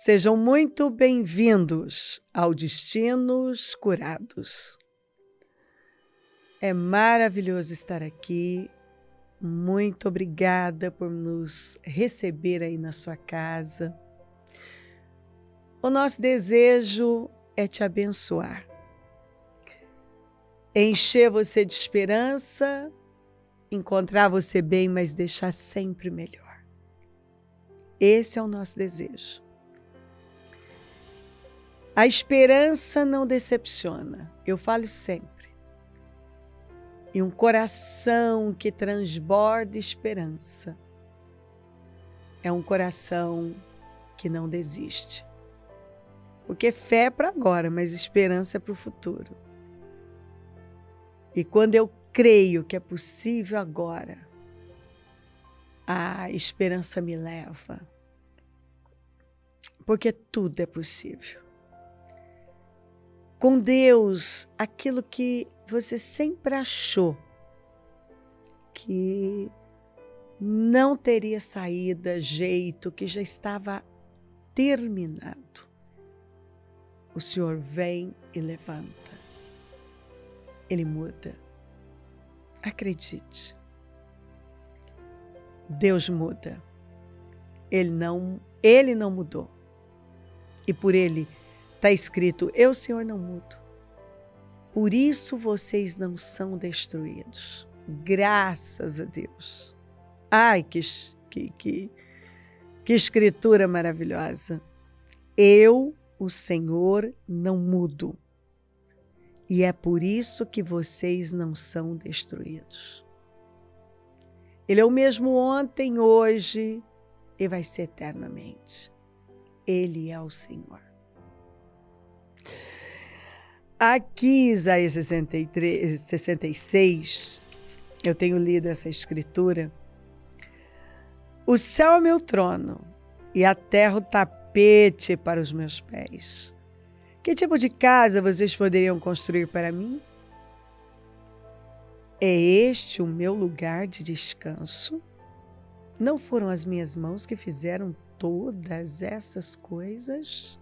Sejam muito bem-vindos ao Destinos Curados. É maravilhoso estar aqui. Muito obrigada por nos receber aí na sua casa. O nosso desejo é te abençoar, encher você de esperança, encontrar você bem, mas deixar sempre melhor. Esse é o nosso desejo. A esperança não decepciona, eu falo sempre. E um coração que transborda esperança é um coração que não desiste. Porque fé é para agora, mas esperança é para o futuro. E quando eu creio que é possível agora, a esperança me leva. Porque tudo é possível. Com Deus, aquilo que você sempre achou que não teria saída, jeito, que já estava terminado, o Senhor vem e levanta. Ele muda. Acredite. Deus muda. Ele não mudou. E por Ele está escrito, eu, Senhor, não mudo. Por isso vocês não são destruídos. Graças a Deus. Ai, que escritura maravilhosa. Eu, o Senhor, não mudo. E é por isso que vocês não são destruídos. Ele é o mesmo ontem, hoje e vai ser eternamente. Ele é o Senhor. Aqui, Isaías 66, eu tenho lido essa escritura. O céu é meu trono e a terra o tapete para os meus pés. Que tipo de casa vocês poderiam construir para mim? É este o meu lugar de descanso? Não foram as minhas mãos que fizeram todas essas coisas?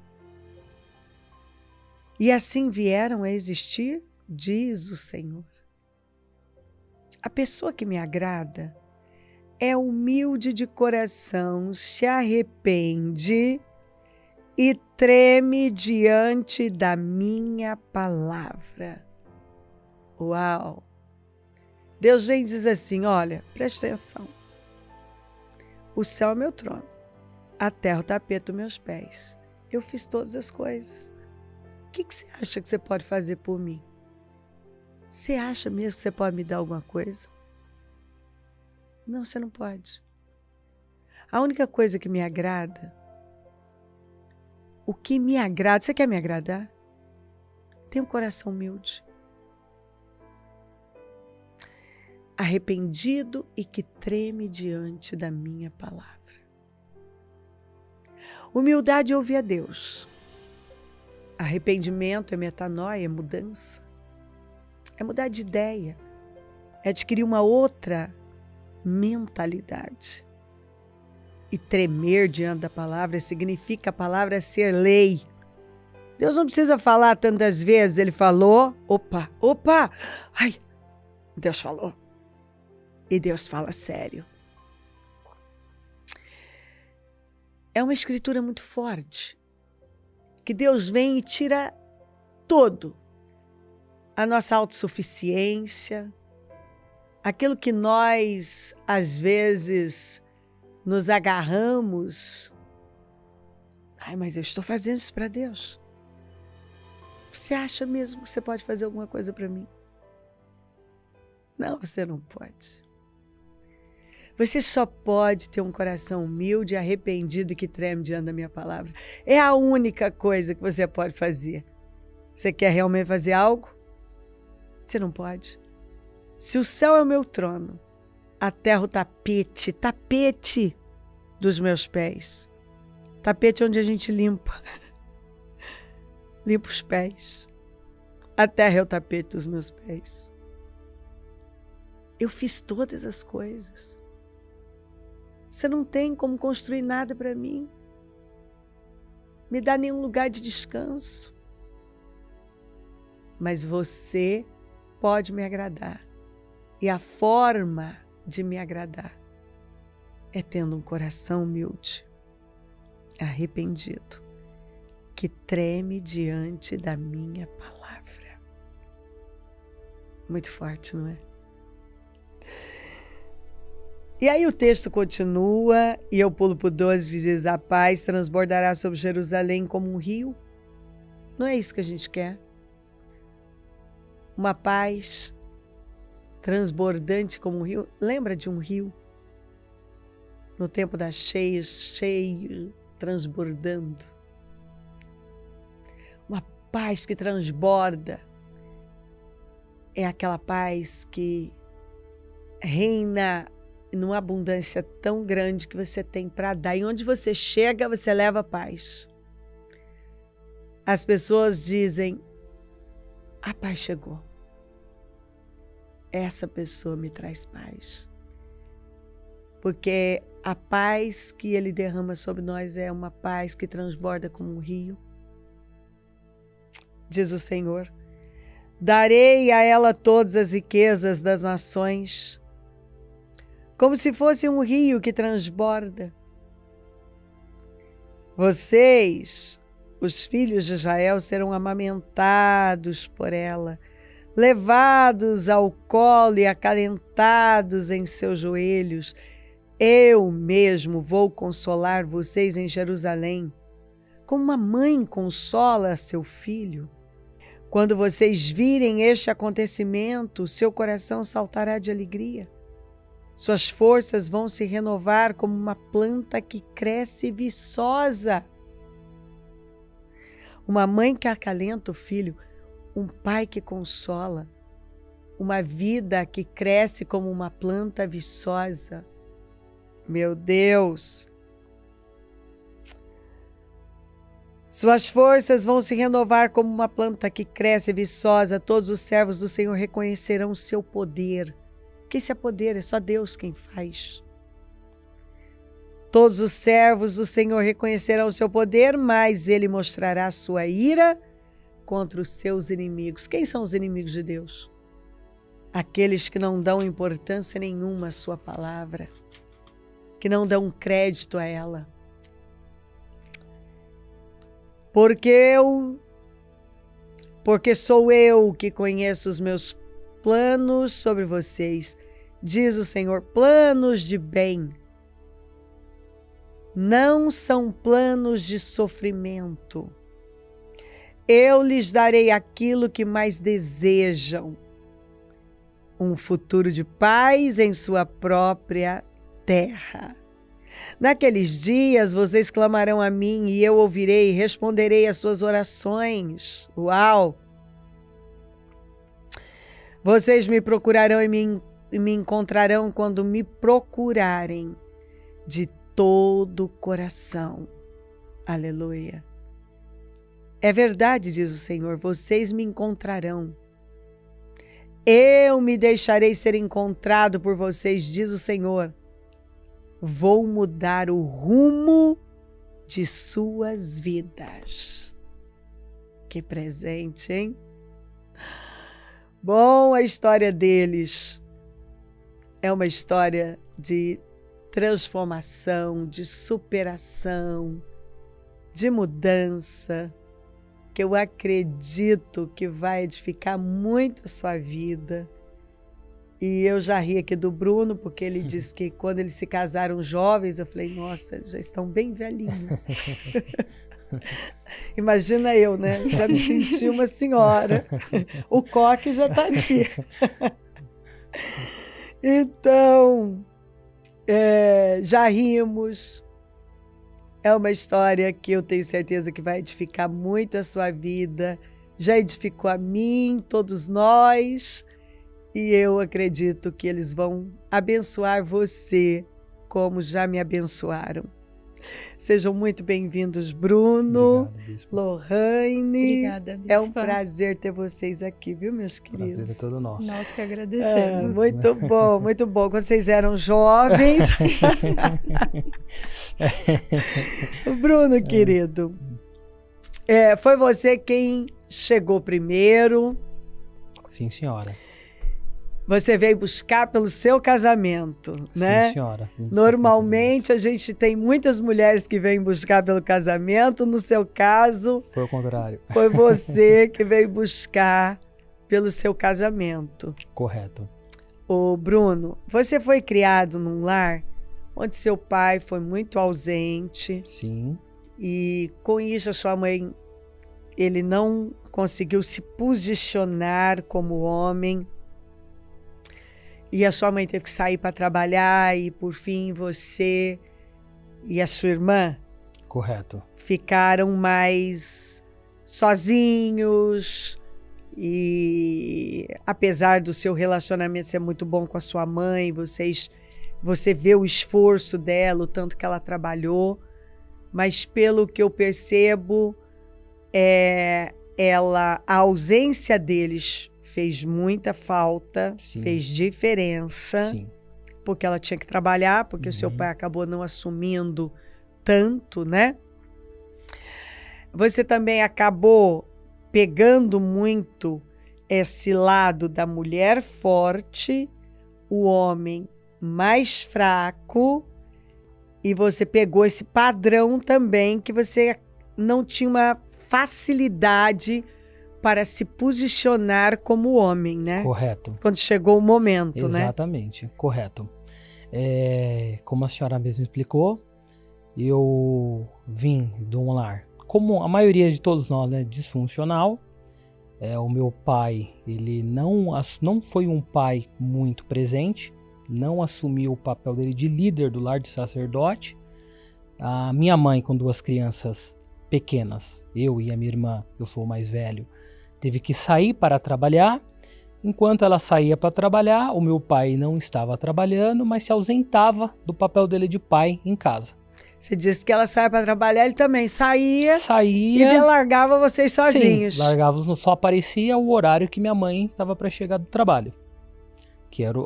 E assim vieram a existir, diz o Senhor. A pessoa que me agrada é humilde de coração, se arrepende e treme diante da minha palavra. Uau! Deus vem e diz assim, olha, presta atenção. O céu é meu trono, a terra o tapete dos meus pés. Eu fiz todas as coisas. O que você acha que você pode fazer por mim? Você acha mesmo que você pode me dar alguma coisa? Não, você não pode. A única coisa que me agrada, o que me agrada, você quer me agradar? Tenha um coração humilde. Arrependido e que treme diante da minha palavra. Humildade é ouvir a Deus. Arrependimento é metanoia, é mudança. É mudar de ideia. É adquirir uma outra mentalidade. E tremer diante da palavra significa a palavra ser lei. Deus não precisa falar tantas vezes. Ele falou, opa, ai, Deus falou. E Deus fala sério. É uma escritura muito forte. Que Deus vem e tira todo. A nossa autossuficiência, aquilo que nós, às vezes, nos agarramos. Ai, mas eu estou fazendo isso para Deus. Você acha mesmo que você pode fazer alguma coisa para mim? Não, você não pode. Você só pode ter um coração humilde, arrependido e que treme diante da minha palavra. É a única coisa que você pode fazer. Você quer realmente fazer algo? Você não pode. Se o céu é o meu trono, a terra o tapete dos meus pés. Tapete onde a gente limpa. Limpa os pés. A terra é o tapete dos meus pés. Eu fiz todas as coisas. Você não tem como construir nada para mim. me dá nenhum lugar de descanso. Mas você pode me agradar. E a forma de me agradar é tendo um coração humilde, arrependido, que treme diante da minha palavra. Muito forte, não é? E aí o texto continua, e eu pulo para o 12, que diz: a paz transbordará sobre Jerusalém como um rio. Não é isso que a gente quer? Uma paz transbordante como um rio. Lembra de um rio? No tempo das cheias, cheio, transbordando. Uma paz que transborda. É aquela paz que reina numa abundância tão grande que você tem para dar. E onde você chega, você leva paz. As pessoas dizem: a paz chegou. Essa pessoa me traz paz. Porque a paz que Ele derrama sobre nós é uma paz que transborda como um rio. Diz o Senhor: darei a ela todas as riquezas das nações, como se fosse um rio que transborda. Vocês, os filhos de Israel, serão amamentados por ela, levados ao colo e acalentados em seus joelhos. Eu mesmo vou consolar vocês em Jerusalém, como uma mãe consola seu filho. Quando vocês virem este acontecimento, seu coração saltará de alegria. Suas forças vão se renovar como uma planta que cresce viçosa. Uma mãe que acalenta o filho, um pai que consola, uma vida que cresce como uma planta viçosa. Meu Deus! Suas forças vão se renovar como uma planta que cresce viçosa. Todos os servos do Senhor reconhecerão o seu poder. Porque esse é poder, é só Deus quem faz. Todos os servos do Senhor reconhecerão o seu poder, mas Ele mostrará a sua ira contra os seus inimigos. Quem são os inimigos de Deus? Aqueles que não dão importância nenhuma à sua palavra, que não dão crédito a ela. Porque sou eu que conheço os meus planos sobre vocês, diz o Senhor, planos de bem. Não são planos de sofrimento. Eu lhes darei aquilo que mais desejam, um futuro de paz em sua própria terra. Naqueles dias vocês clamarão a mim e eu ouvirei e responderei às suas orações. Uau! Vocês me procurarão e me encontrarão quando me procurarem de todo o coração. Aleluia! É verdade, diz o Senhor, vocês me encontrarão. Eu me deixarei ser encontrado por vocês, diz o Senhor. Vou mudar o rumo de suas vidas. Que presente, hein? Bom, a história deles é uma história de transformação, de superação, de mudança, que eu acredito que vai edificar muito a sua vida. E eu já ri aqui do Bruno, porque ele disse que quando eles se casaram jovens, eu falei, nossa, já estão bem velhinhos. Imagina eu, né? Já me senti uma senhora. O coque já está aqui. Então, já rimos. É uma história que eu tenho certeza que vai edificar muito a sua vida. Já edificou a mim, todos nós. E eu acredito que eles vão abençoar você como já me abençoaram. Sejam muito bem-vindos, Bruno, obrigado, Lohane. Obrigada, Bispa. É um prazer ter vocês aqui, viu, meus queridos? Prazer é todo nosso. Nós que agradecemos. Muito bom, muito bom. Quando vocês eram jovens. Bruno, querido, Foi você quem chegou primeiro. Sim, senhora. Você veio buscar pelo seu casamento, né? Sim, senhora. Normalmente a gente tem muitas mulheres que vêm buscar pelo casamento. No seu caso, foi o contrário. Foi você que veio buscar pelo seu casamento. Correto. Ô, Bruno, você foi criado num lar onde seu pai foi muito ausente. Sim. E com isso a sua mãe, ele não conseguiu se posicionar como homem. E a sua mãe teve que sair para trabalhar e, por fim, você e a sua irmã Correto. ficaram mais sozinhos. E apesar do seu relacionamento ser muito bom com a sua mãe, você vê o esforço dela, o tanto que ela trabalhou, mas pelo que eu percebo, a ausência deles fez muita falta, Sim. Fez diferença, Sim. Porque ela tinha que trabalhar, porque o seu pai acabou não assumindo tanto, né? Você também acabou pegando muito esse lado da mulher forte, o homem mais fraco, e você pegou esse padrão também que você não tinha uma facilidade para se posicionar como homem, né? Correto. Quando chegou o momento, né? Exatamente, correto. Como a senhora mesmo explicou, eu vim de um lar, como a maioria de todos nós, né, disfuncional. O meu pai, ele não foi um pai muito presente, não assumiu o papel dele de líder do lar, de sacerdote. A minha mãe, com 2 crianças pequenas, eu e a minha irmã, eu sou o mais velho, teve que sair para trabalhar. Enquanto ela saía para trabalhar, o meu pai não estava trabalhando, mas se ausentava do papel dele de pai em casa. Você disse que ela saía para trabalhar, ele também saía e largava vocês sozinhos. Sim, largávamos, só aparecia o horário que minha mãe estava para chegar do trabalho.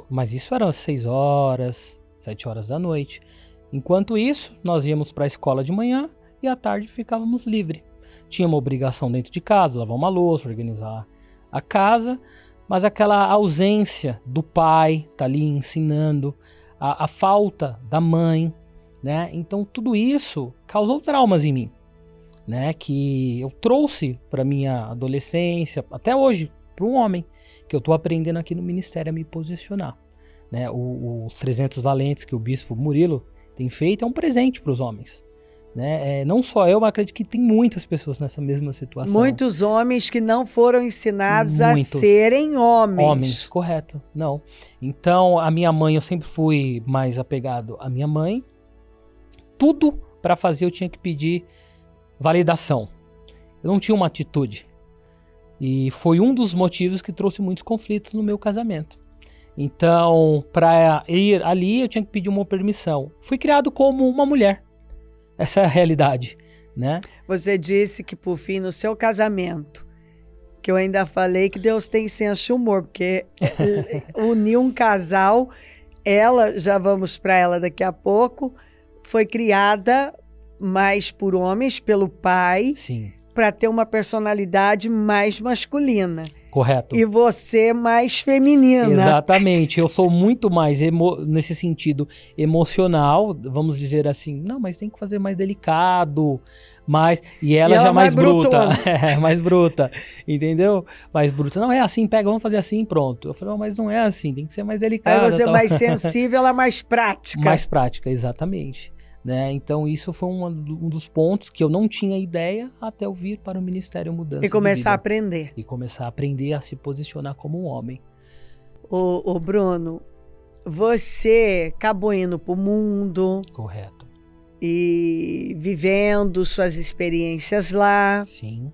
Mas isso era 6 horas, 7 horas da noite. Enquanto isso, nós íamos para a escola de manhã e à tarde ficávamos livres. Tinha uma obrigação dentro de casa, lavar uma louça, organizar a casa, mas aquela ausência do pai tá ali ensinando, a falta da mãe, né? Então tudo isso causou traumas em mim, né? Que eu trouxe para minha adolescência, até hoje, para um homem, que eu tô aprendendo aqui no ministério a me posicionar, né? Os 300 valentes que o bispo Murilo tem feito é um presente para os homens, né? Não só eu, mas acredito que tem muitas pessoas nessa mesma situação. Muitos homens que não foram ensinados a serem homens. Homens, correto. Não. Então, a minha mãe, eu sempre fui mais apegado à minha mãe. Tudo para fazer eu tinha que pedir validação. Eu não tinha uma atitude. E foi um dos motivos que trouxe muitos conflitos no meu casamento. Então, para ir ali, eu tinha que pedir uma permissão. Fui criado como uma mulher. Essa é a realidade, né? Você disse que, por fim, no seu casamento, que eu ainda falei que Deus tem senso de humor, porque unir um casal, já vamos para ela daqui a pouco, foi criada mais por homens, pelo pai, para ter uma personalidade mais masculina. Correto. E você mais feminina. Exatamente. Eu sou muito mais, nesse sentido, emocional, vamos dizer assim. Não, mas tem que fazer mais delicado, e ela já mais bruta. Mais bruta, entendeu? Mais bruta. Não é assim, pega, vamos fazer assim, pronto. Eu falei, não, mas não é assim, tem que ser mais delicado. Aí você é mais sensível, ela mais prática. Mais prática, exatamente. Né? Então isso foi um dos pontos que eu não tinha ideia até eu vir para o Ministério Mudança e começar de Vida. a aprender. E começar a aprender a se posicionar como um homem. Ô Bruno, você acabou indo para o mundo. Correto. E vivendo suas experiências lá. Sim.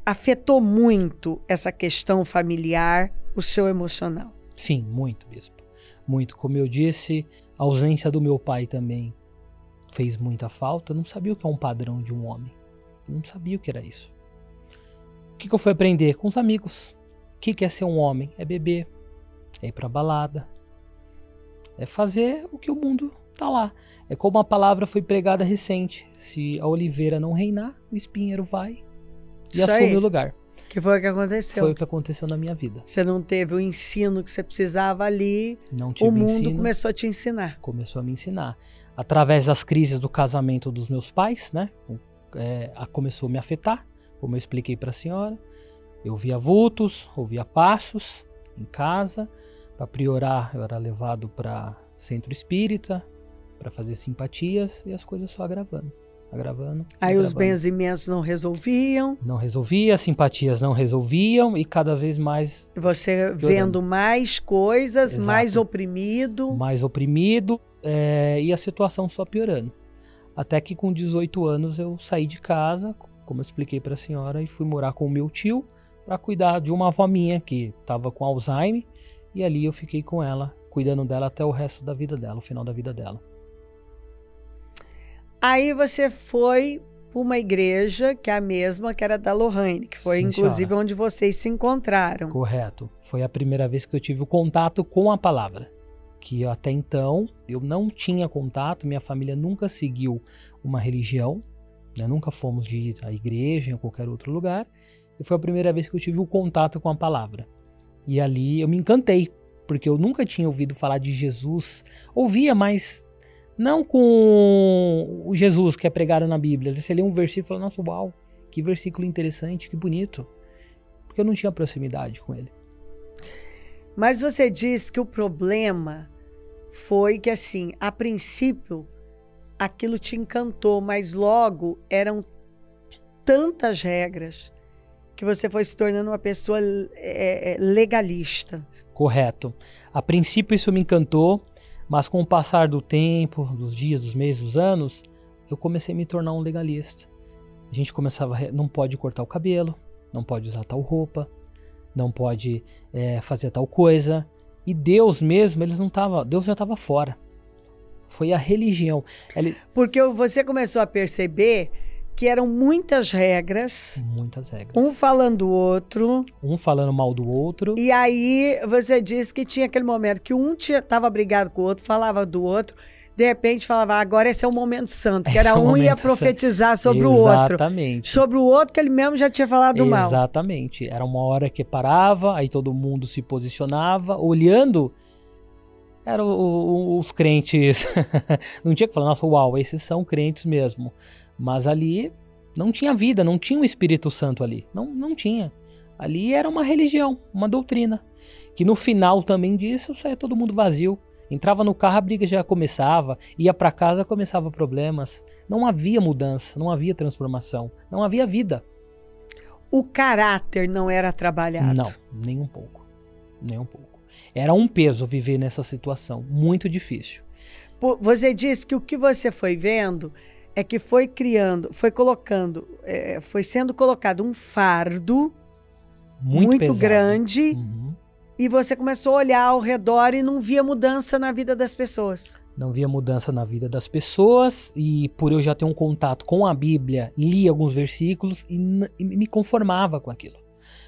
Afetou muito essa questão familiar, o seu emocional? Sim, muito, bispo. Muito. Como eu disse, a ausência do meu pai também fez muita falta. Eu não sabia o que é um padrão de um homem. Eu não sabia o que era isso. O que eu fui aprender? Com os amigos. O que é ser um homem? É beber, é ir pra balada, é fazer o que o mundo tá lá. É como a palavra foi pregada recente. Se a oliveira não reinar, o espinheiro vai e Isso assume aí. o lugar. Que foi o que aconteceu. Foi o que aconteceu na minha vida. Você não teve o ensino que você precisava ali. Não tive O mundo ensino, começou a te ensinar. começou a me ensinar. Através das crises do casamento dos meus pais, né? Começou a me afetar, como eu expliquei para a senhora. Eu via vultos, ouvia passos em casa. Para priorar, eu era levado para centro espírita, para fazer simpatias, e as coisas só agravando. Aí os benzimentos não resolviam. Não resolvia, simpatias não resolviam, e cada vez mais Você piorando. vendo mais coisas, Exato. mais oprimido. Mais oprimido, e a situação só piorando. Até que com 18 anos eu saí de casa, como eu expliquei para a senhora, e fui morar com o meu tio para cuidar de uma avó minha que estava com Alzheimer, e ali eu fiquei com ela, cuidando dela até o resto da vida dela, o final da vida dela. Aí você foi para uma igreja que é a mesma que era da Lohane, que foi Sim, inclusive senhora. onde vocês se encontraram. Correto. Foi a primeira vez que eu tive o contato com a palavra. Que até então eu não tinha contato, minha família nunca seguiu uma religião, né? Nunca fomos de ir à igreja em qualquer outro lugar. E foi a primeira vez que eu tive o contato com a palavra. E ali eu me encantei, porque eu nunca tinha ouvido falar de Jesus. Ouvia, mas não com o Jesus que é pregado na Bíblia. Você lê um versículo e fala, nossa, uau, que versículo interessante, que bonito. Porque eu não tinha proximidade com ele. Mas você disse que o problema foi que, assim, a princípio, aquilo te encantou, mas logo eram tantas regras que você foi se tornando uma pessoa legalista. Correto. A princípio isso me encantou, mas com o passar do tempo, dos dias, dos meses, dos anos, eu comecei a me tornar um legalista. A gente começava, não pode cortar o cabelo, não pode usar tal roupa, não pode fazer tal coisa. E Deus mesmo, Deus já estava fora. Foi a religião. Porque você começou a perceber que eram muitas regras. Muitas regras. Um falando do outro. Um falando mal do outro. E aí você disse que tinha aquele momento que um estava brigado com o outro, falava do outro. De repente falava, agora esse é o momento santo. Que era um ia profetizar sobre o outro. Exatamente. Sobre o outro que ele mesmo já tinha falado mal. Exatamente. Era uma hora que parava, aí todo mundo se posicionava, olhando. Eram os crentes. Não tinha que falar, nossa, uau, esses são crentes mesmo. Mas ali não tinha vida, não tinha o Espírito Santo ali. Não tinha. Ali era uma religião, uma doutrina. Que no final também disso, saía todo mundo vazio. Entrava no carro, a briga já começava. Ia para casa, começava problemas. Não havia mudança, não havia transformação. Não havia vida. O caráter não era trabalhado? Não, nem um pouco. Nem um pouco. Era um peso viver nessa situação. Muito difícil. Você disse que o que você foi vendo é que foi criando, foi colocando, foi sendo colocado um fardo muito grande. Uhum. E você começou a olhar ao redor e não via mudança na vida das pessoas. Não via mudança na vida das pessoas, e por eu já ter um contato com a Bíblia, li alguns versículos e me conformava com aquilo.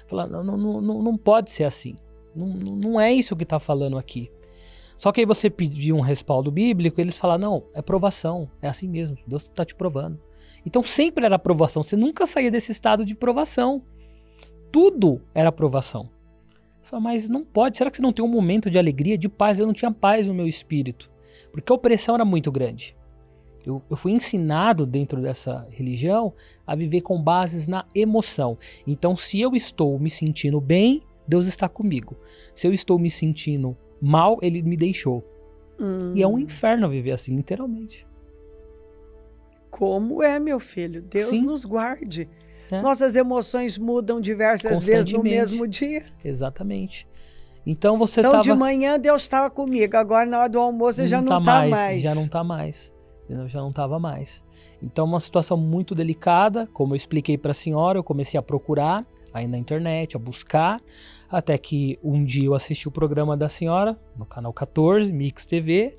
Falava, não pode ser assim. Não é isso que está falando aqui. Só que aí você pedia um respaldo bíblico, eles falaram, não, é provação, é assim mesmo, Deus está te provando. Então sempre era provação, você nunca saía desse estado de provação. Tudo era provação. Eu falei, mas não pode, será que você não tem um momento de alegria, de paz? Eu não tinha paz no meu espírito, porque a opressão era muito grande. Eu fui ensinado dentro dessa religião a viver com bases na emoção. Então se eu estou me sentindo bem, Deus está comigo. Se eu estou me sentindo mal, ele me deixou. E é um inferno viver assim, literalmente. Como é, meu filho? Deus Sim. nos guarde. É. Nossas emoções mudam diversas vezes no mesmo dia. Exatamente. Então você Então de manhã Deus estava comigo, agora na hora do almoço já não está mais. Já não está mais. Já não estava mais. Então uma situação muito delicada, como eu expliquei para a senhora, eu comecei a procurar aí na internet, a buscar, até que um dia eu assisti o programa da senhora, no canal 14, Mix TV.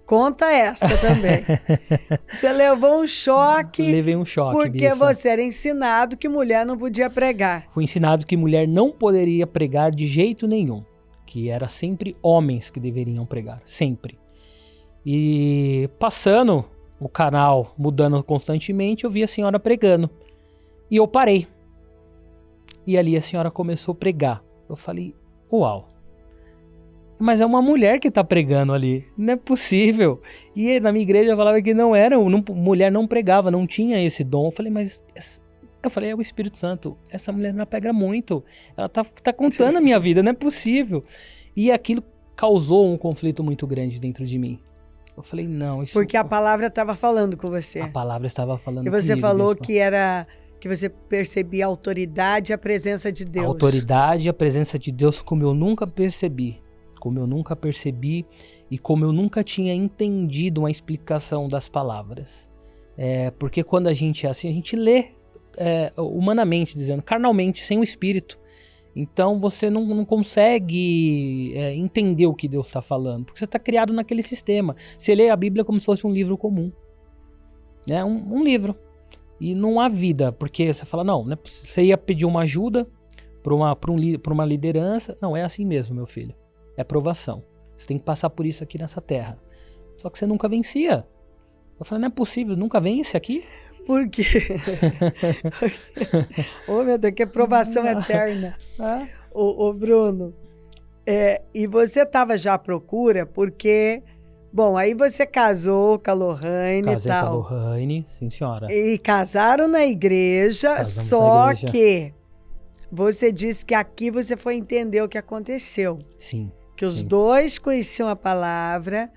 Conta essa também. Você levou um choque. Levei um choque, porque Bissa. você era ensinado que mulher não podia pregar. Fui ensinado que mulher não poderia pregar de jeito nenhum, que era sempre homens que deveriam pregar, sempre. E passando o canal, mudando constantemente, eu vi a senhora pregando. E eu parei. E ali a senhora começou a pregar. Eu falei, uau. Mas é uma mulher que tá pregando ali. Não é possível. E na minha igreja eu falava que não era, mulher não pregava, não tinha esse dom. Eu falei, é o Espírito Santo. Essa mulher não prega muito. Ela tá contando a minha vida, não é possível. E aquilo causou um conflito muito grande dentro de mim. Eu falei, não, isso... Porque a palavra estava falando com você. A palavra estava falando comigo. E você falou Bispa. que você percebia a autoridade e a presença de Deus. A autoridade e a presença de Deus como eu nunca percebi. Como eu nunca percebi e como eu nunca tinha entendido uma explicação das palavras. Porque quando a gente é assim, a gente lê humanamente, dizendo, carnalmente, sem o Espírito. Então você não consegue entender o que Deus está falando, porque você está criado naquele sistema. Você lê a Bíblia como se fosse um livro comum. Né? Um livro. E não há vida, porque você fala, não, você ia pedir uma ajuda para uma liderança. Não, é assim mesmo, meu filho. É provação. Você tem que passar por isso aqui nessa terra. Só que você nunca vencia. Eu falei, não é possível, nunca vence aqui? Por quê? Ô, meu Deus, que provação eterna. Ô, Bruno, e você estava já à procura porque... Bom, aí você casou com a Lohane e tal. Casei com a Lohane, sim, senhora. E casaram na igreja, Casamos só na igreja. que você disse que aqui você foi entender o que aconteceu. Sim. Que os dois conheciam a palavra,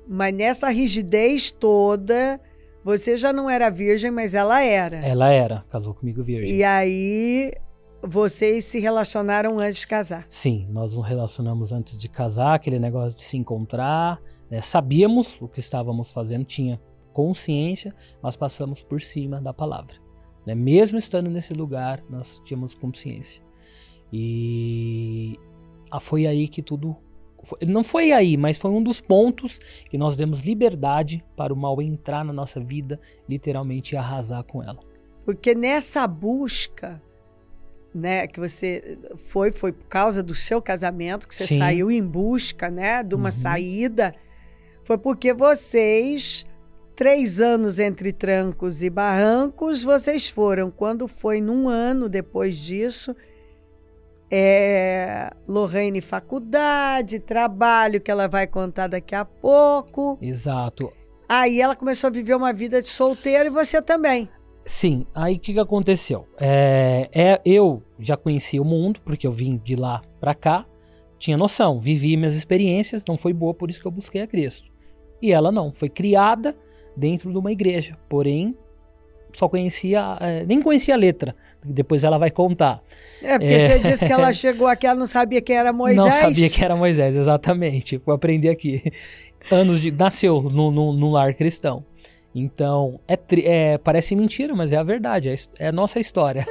mas nessa rigidez toda, você já não era virgem, mas ela era. Ela era, casou comigo virgem. E aí, vocês se relacionaram antes de casar. Sim, nós nos relacionamos antes de casar, aquele negócio de se encontrar, né? Sabíamos o que estávamos fazendo, tinha consciência, mas passamos por cima da palavra. Né? Mesmo estando nesse lugar, nós tínhamos consciência. E foi aí que tudo... Não foi aí, mas foi um dos pontos que nós demos liberdade para o mal entrar na nossa vida, literalmente arrasar com ela. Porque nessa busca, né, que você foi por causa do seu casamento, que você Sim. saiu em busca, né, de uma saída, foi porque vocês, 3 anos entre trancos e barrancos, vocês foram. Quando foi num ano depois disso... Lohane, faculdade, trabalho, que ela vai contar daqui a pouco. Exato. Aí ela começou a viver uma vida de solteiro e você também. Sim, aí o que aconteceu? Eu já conhecia o mundo, porque eu vim de lá pra cá, tinha noção, vivi minhas experiências, não foi boa, por isso que eu busquei a Cristo. E ela não, foi criada dentro de uma igreja, porém só conhecia, nem conhecia a letra, depois ela vai contar. Porque você disse que ela chegou aqui, ela não sabia quem era Moisés. Não sabia quem era Moisés, exatamente, vou aprender aqui. Nasceu num lar cristão. Então, parece mentira, mas é a verdade, é a nossa história.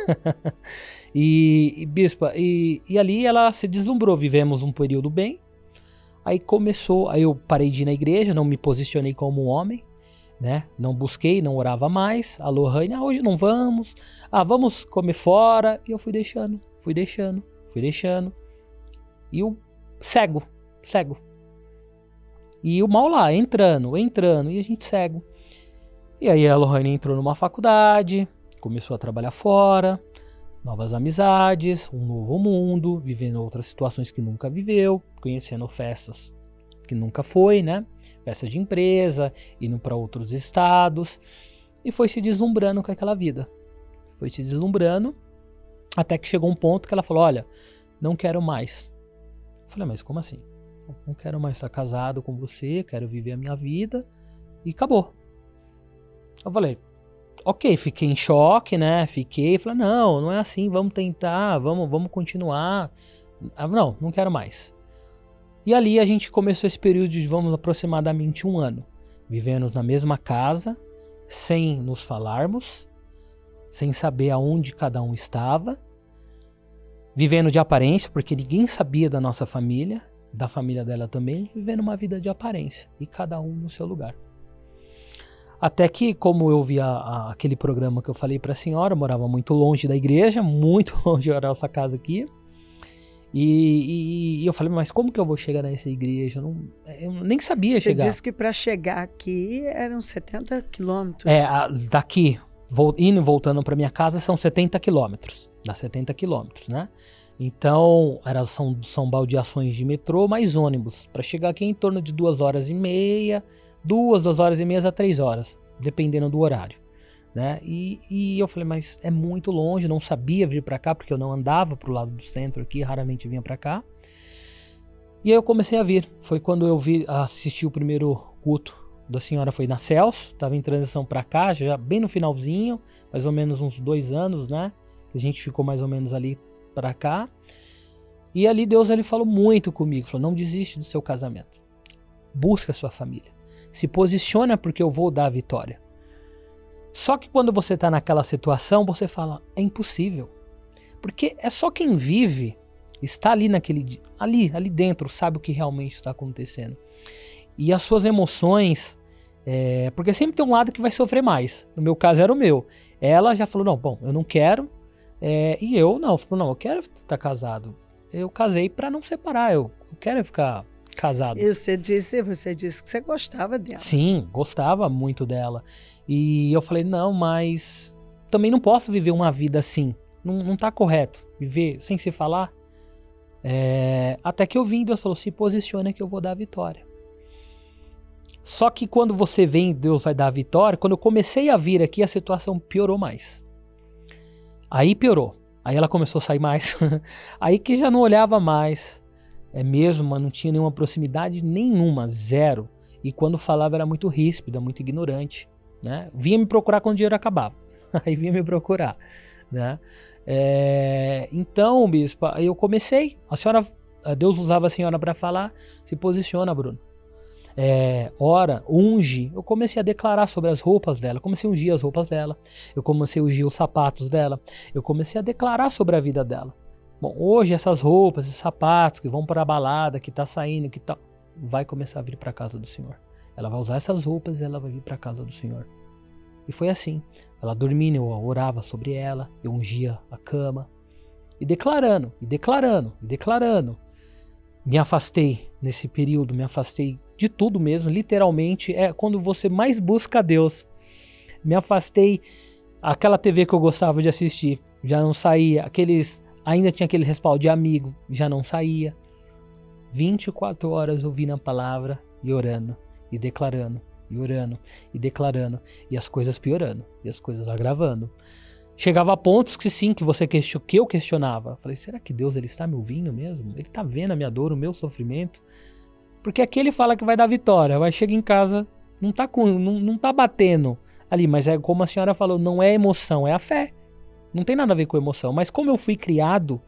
Bispa, e ali ela se deslumbrou, vivemos um período bem, aí eu parei de ir na igreja, não me posicionei como homem, né? Não busquei, não orava mais. A Lohane, hoje não vamos. Vamos comer fora. E eu fui deixando. E o cego. E o mal lá, entrando. E a gente cego. E aí a Lohane entrou numa faculdade, começou a trabalhar fora, novas amizades, um novo mundo, vivendo outras situações que nunca viveu, conhecendo festas que nunca foi, né? Festas de empresa, indo para outros estados, e foi se deslumbrando com aquela vida. Foi se deslumbrando, até que chegou um ponto que ela falou, olha, não quero mais. Eu falei, mas como assim? Não quero mais estar casado com você, quero viver a minha vida, e acabou. Eu falei, ok, fiquei em choque, né? Falei, não é assim, vamos tentar, vamos continuar. Não quero mais. E ali a gente começou esse período de, aproximadamente 1 ano, vivendo na mesma casa, sem nos falarmos, sem saber aonde cada um estava, vivendo de aparência, porque ninguém sabia da nossa família, da família dela também, vivendo uma vida de aparência, e cada um no seu lugar. Até que, como eu vi aquele programa que eu falei para a senhora, eu morava muito longe da igreja, muito longe da nossa casa aqui, E eu falei, mas como que eu vou chegar nessa igreja? Eu nem sabia chegar. Você disse que para chegar aqui eram 70 quilômetros. Daqui, indo e voltando para minha casa, são 70 quilômetros. Dá 70 quilômetros, né? Então, são baldeações de metrô mais ônibus. Para chegar aqui em torno de 2 horas e meia, 2 horas e meia a 3 horas, dependendo do horário, né? E eu falei, mas é muito longe, não sabia vir para cá, porque eu não andava pro lado do centro aqui, raramente vinha para cá. E aí eu comecei a vir. Foi quando eu assisti o primeiro culto da senhora, foi na Celso, estava em transição para cá, já bem no finalzinho, mais ou menos uns 2 anos, né? A gente ficou mais ou menos ali para cá. E ali Deus ele falou muito comigo, falou, não desiste do seu casamento. Busca a sua família. Se posiciona porque eu vou dar a vitória. Só que quando você está naquela situação, você fala, é impossível. Porque é só quem vive, está ali ali dentro, sabe o que realmente está acontecendo. E as suas emoções, porque sempre tem um lado que vai sofrer mais. No meu caso era o meu. Ela já falou, não, bom, eu não quero. E eu eu quero estar casado. Eu casei para não separar, eu quero ficar casado. E você disse que você gostava dela. Sim, gostava muito dela. E eu falei, não, mas também não posso viver uma vida assim. Não tá correto viver sem se falar. Até que eu vim, Deus falou, se posiciona que eu vou dar a vitória. Só que quando você vem, Deus vai dar a vitória. Quando eu comecei a vir aqui, a situação piorou mais. Aí piorou. Aí ela começou a sair mais. Aí que já não olhava mais. Mesmo, não tinha nenhuma proximidade nenhuma, zero. E quando falava era muito ríspida, muito ignorante, né? Vinha me procurar quando o dinheiro acabava. Aí vinha me procurar, né? Então, bispo, aí eu comecei. Deus usava a senhora para falar. Se posiciona, Bruno. Ora, unge. Eu comecei a declarar sobre as roupas dela. Eu comecei a ungir as roupas dela. Eu comecei a ungir os sapatos dela. Eu comecei a declarar sobre a vida dela. Bom, hoje essas roupas, esses sapatos que vão para a balada, que tá saindo, que tá, vai começar a vir para a casa do Senhor. Ela vai usar essas roupas e ela vai vir para a casa do Senhor. E foi assim. Ela dormindo, eu orava sobre ela, eu ungia a cama. E declarando, e declarando, e declarando. Me afastei nesse período, me afastei de tudo mesmo, literalmente. Quando você mais busca a Deus. Me afastei. Aquela TV que eu gostava de assistir, já não saía. Ainda tinha aquele respaldo de amigo, já não saía. 24 horas ouvindo a palavra e orando, e declarando, e orando, e declarando. E as coisas piorando, e as coisas agravando. Chegava a pontos que eu questionava. Falei, será que Deus ele está me ouvindo mesmo? Ele está vendo a minha dor, o meu sofrimento? Porque aqui ele fala que vai dar vitória, vai chegar em casa, não tá batendo ali, mas é como a senhora falou, não é emoção, é a fé. Não tem nada a ver com emoção, mas como eu fui criado,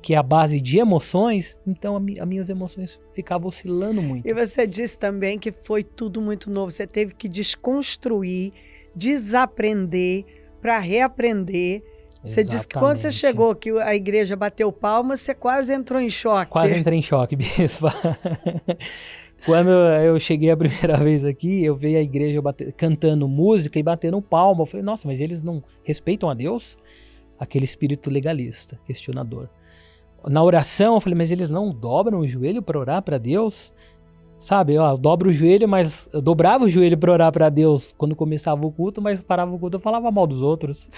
que é a base de emoções, então as minhas emoções ficavam oscilando muito. E você disse também que foi tudo muito novo, você teve que desconstruir, desaprender para reaprender. Você disse que quando você chegou, que a igreja bateu palmas, você quase entrou em choque. Quase entrei em choque, bispo. Quando eu cheguei a primeira vez aqui, eu vi a igreja cantando música e batendo palma. Eu falei, nossa, mas eles não respeitam a Deus? Aquele espírito legalista, questionador. Na oração, eu falei, mas eles não dobram o joelho para orar para Deus? Sabe, eu dobro o joelho, mas eu dobrava o joelho para orar para Deus quando começava o culto, mas parava o culto, eu falava mal dos outros.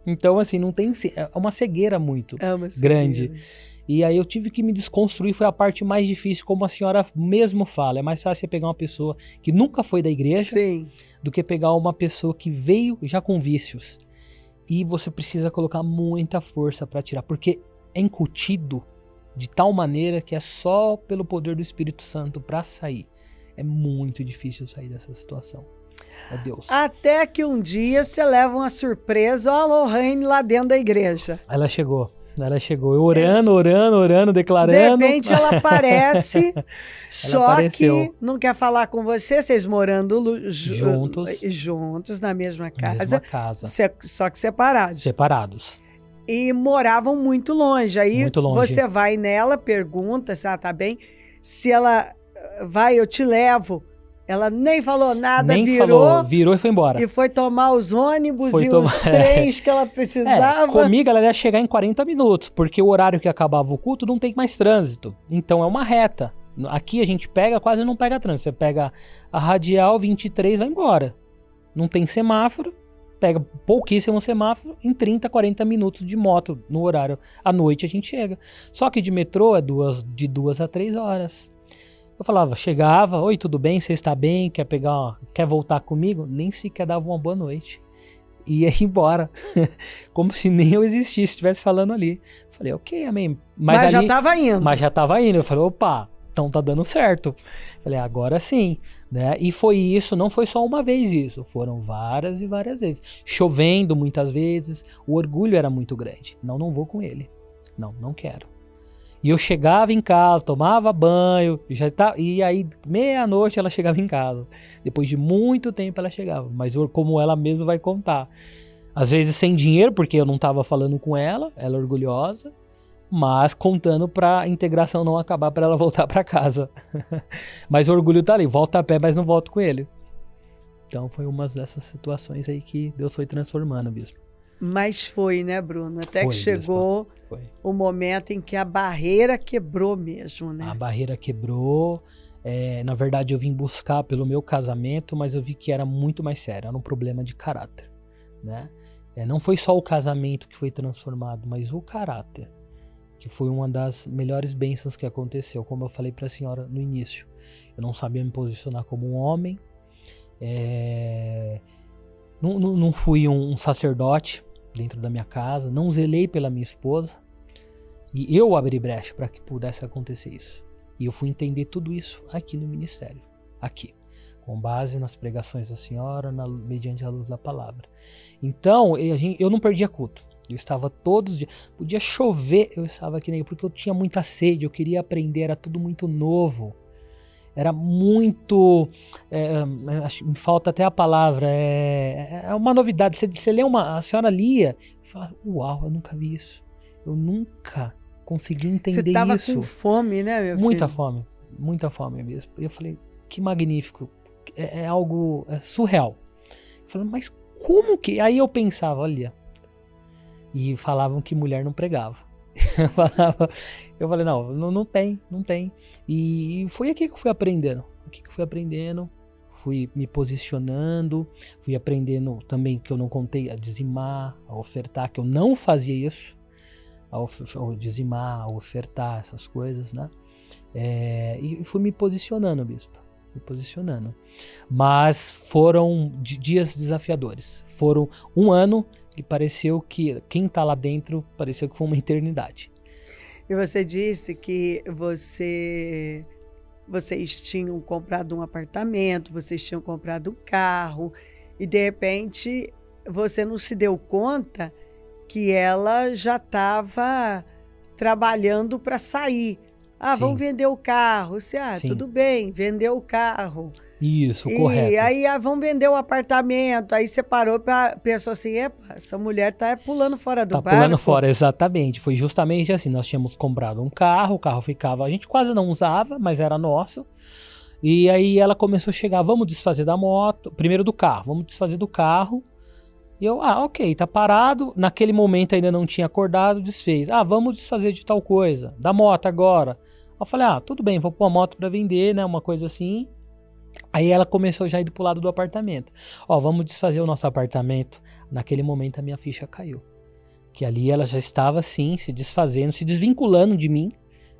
Então, assim, não tem, é uma cegueira muito grande. E aí eu tive que me desconstruir, foi a parte mais difícil, como a senhora mesmo fala. É mais fácil você pegar uma pessoa que nunca foi da igreja do que pegar uma pessoa que veio já com vícios. E você precisa colocar muita força para tirar, porque é incutido de tal maneira que é só pelo poder do Espírito Santo para sair. É muito difícil sair dessa situação. É Deus. Até que um dia você leva uma surpresa, ó, a Lohane lá dentro da igreja. Ela chegou, eu orando, declarando. De repente ela aparece, que não quer falar com você, vocês morando juntos na mesma casa. Só que separados. E moravam muito longe. Aí você vai nela, pergunta se ela tá bem. Se ela vai, eu te levo. Ela nem falou nada, Nem falou, virou e foi embora. E foi tomar os ônibus Foi e tomar- os trens que ela precisava. Comigo ela ia chegar em 40 minutos, porque o horário que acabava o culto não tem mais trânsito. Então é uma reta. Aqui a gente quase não pega trânsito. Você pega a radial 23 vai embora. Não tem semáforo, pega pouquíssimo semáforo, em 30, 40 minutos de moto no horário. À noite a gente chega. Só que de metrô é de 2 a 3 horas. Eu falava, chegava, oi, tudo bem? Você está bem? Quer voltar comigo? Nem sequer dava uma boa noite. E ia embora. Como se nem eu existisse, estivesse falando ali. Falei, ok, amém. Mas ali, já estava indo. Mas já estava indo. Eu falei, opa, então tá dando certo. Falei, agora sim. Né? E foi isso, não foi só uma vez isso. Foram várias e várias vezes. Chovendo muitas vezes. O orgulho era muito grande. Não vou com ele. Não quero. E eu chegava em casa, tomava banho, e aí meia-noite ela chegava em casa. Depois de muito tempo ela chegava, mas como ela mesma vai contar. Às vezes sem dinheiro, porque eu não estava falando com ela orgulhosa, mas contando para a integração não acabar, para ela voltar para casa. Mas o orgulho tá ali, volta a pé, mas não volto com ele. Então foi uma dessas situações aí que Deus foi transformando, bispo. Mas foi, né, Bruno? Até que chegou o momento em que a barreira quebrou mesmo, né? A barreira quebrou. Na verdade, eu vim buscar pelo meu casamento, mas eu vi que era muito mais sério. Era um problema de caráter, né? Não foi só o casamento que foi transformado, mas o caráter, que foi uma das melhores bênçãos que aconteceu. Como eu falei para a senhora no início, eu não sabia me posicionar como um homem. Não fui um sacerdote dentro da minha casa, não zelei pela minha esposa, e eu abri brecha para que pudesse acontecer isso. E eu fui entender tudo isso aqui no ministério, aqui, com base nas pregações da senhora, mediante a luz da palavra. Então, eu não perdia culto. Eu estava todos os dias, podia chover, eu estava aqui nem porque eu tinha muita sede, eu queria aprender, era tudo muito novo. Era muito, me falta até a palavra, é uma novidade. Você lê a senhora lia e fala, uau, eu nunca vi isso. Eu nunca consegui entender isso. Você estava com fome, né, meu muita filho? Muita fome mesmo. E eu falei, que magnífico, é algo surreal. Eu falei, mas como que... Aí eu pensava, olha, e falavam que mulher não pregava. Eu falei, não tem. E foi aqui que eu fui aprendendo. Fui me posicionando, fui aprendendo também que eu não contei a dizimar, a ofertar, que eu não fazia isso, a dizimar, a ofertar, essas coisas, né? E fui me posicionando, bispo, Mas foram dias desafiadores. Foram um ano e pareceu que quem está lá dentro pareceu que foi uma eternidade. E você disse que vocês tinham comprado um apartamento, vocês tinham comprado um carro e de repente você não se deu conta que ela já estava trabalhando para sair. Sim. Vamos vender o carro. Tudo bem, vendeu o carro. Isso, correto. E aí, vamos vender o apartamento. Aí você parou, pensou assim, essa mulher tá pulando fora do barco. Tá pulando fora, exatamente. Foi justamente assim, nós tínhamos comprado um carro, o carro ficava, a gente quase não usava, mas era nosso. E aí ela começou a chegar, vamos desfazer da moto, primeiro do carro, vamos desfazer do carro. E eu, ok, tá parado, naquele momento ainda não tinha acordado, desfez. Vamos desfazer de tal coisa, da moto agora. Eu falei, tudo bem, vou pôr a moto para vender, né, uma coisa assim. Aí ela começou já a ir pro lado do apartamento. Vamos desfazer o nosso apartamento. Naquele momento a minha ficha caiu. Que ali ela já estava assim, se desfazendo, se desvinculando de mim,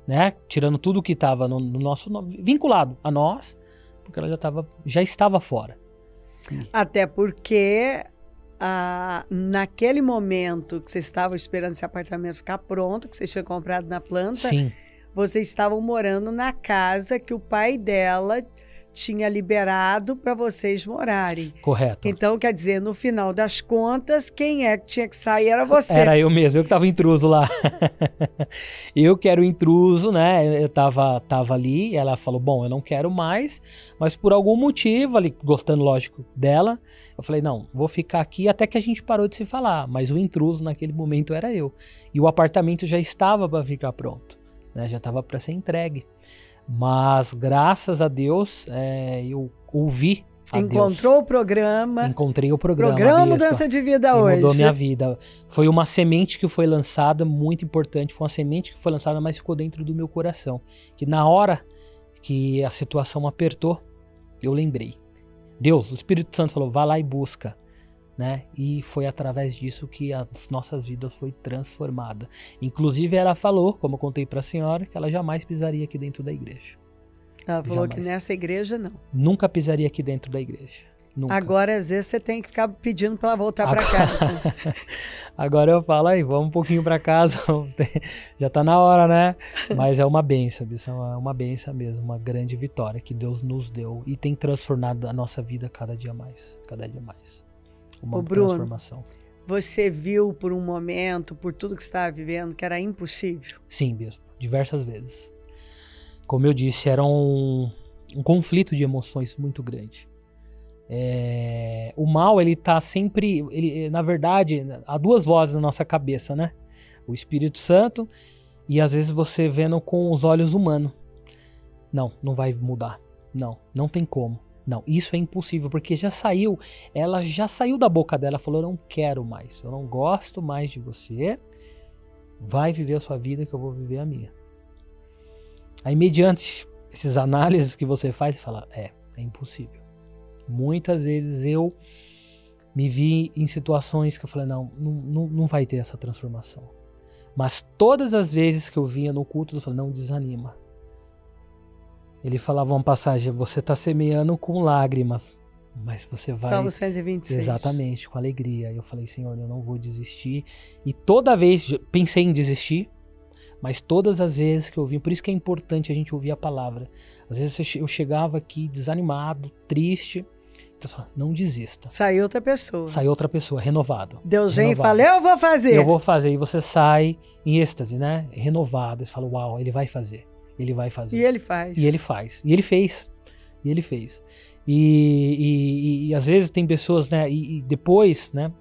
né? Tirando tudo que estava no nosso... vinculado a nós, porque ela já estava fora. Até porque naquele momento que vocês estavam esperando esse apartamento ficar pronto, que vocês tinham comprado na planta, sim, vocês estavam morando na casa que o pai dela tinha liberado para vocês morarem. Correto. Então, quer dizer, no final das contas, quem é que tinha que sair era você. Era eu mesmo, eu que estava intruso lá. Eu que era o intruso, né? Eu tava ali, ela falou, bom, eu não quero mais, mas por algum motivo, ali, gostando, lógico, dela, eu falei, não, vou ficar aqui até que a gente parou de se falar, mas o intruso naquele momento era eu. E o apartamento já estava para ficar pronto, né? Já estava para ser entregue. Mas, graças a Deus, eu ouvi a Encontrou Deus. o programa. Encontrei o programa. Programa Bispa, Mudança de Vida e hoje. mudou minha vida. Foi uma semente que foi lançada, muito importante. Foi uma semente que foi lançada, mas ficou dentro do meu coração. Que na hora que a situação apertou, eu lembrei. Deus, o Espírito Santo falou, vá lá e busca. Né? E foi através disso que as nossas vidas foi transformada. Inclusive ela falou, como eu contei para a senhora, que ela jamais pisaria aqui dentro da igreja. Ela falou Jamais. que nessa igreja não. Nunca pisaria aqui dentro da igreja. Nunca. Agora, às vezes, você tem que ficar pedindo para ela voltar para casa. Agora eu falo aí, vamos um pouquinho para casa. Já tá na hora, né? Mas é uma bênção, é uma bênção mesmo, uma grande vitória que Deus nos deu e tem transformado a nossa vida cada dia mais. Cada dia mais. Uma transformação. Você viu por um momento, por tudo que você estava vivendo, que era impossível? Sim, bispo, diversas vezes. Como eu disse, era um conflito de emoções muito grande. O mal, ele tá sempre... na verdade, há duas vozes na nossa cabeça, né? O Espírito Santo e às vezes você vendo com os olhos humanos. Não vai mudar. Não tem como. Não, isso é impossível, porque ela já saiu da boca dela, falou, eu não quero mais, eu não gosto mais de você, vai viver a sua vida que eu vou viver a minha. Aí, mediante esses análises que você faz, você fala, é impossível. Muitas vezes eu me vi em situações que eu falei, não vai ter essa transformação. Mas todas as vezes que eu vinha no culto, eu falei, não desanima. Ele falava uma passagem, você está semeando com lágrimas, mas você vai... Salmo 126. Exatamente, com alegria. Eu falei, Senhor, eu não vou desistir. E toda vez, pensei em desistir, mas todas as vezes que eu vim, por isso que é importante a gente ouvir a palavra. Às vezes eu chegava aqui desanimado, triste, eu falava, não desista. Saiu outra pessoa. Saiu outra pessoa, renovado. Deus vem e renovado. fala, eu vou fazer. Eu vou fazer. E você sai em êxtase, né? Renovado. Você fala, uau, ele vai fazer. Ele vai fazer. E ele faz. E ele faz. E ele fez. E ele fez. E às vezes tem pessoas, né? E depois, né?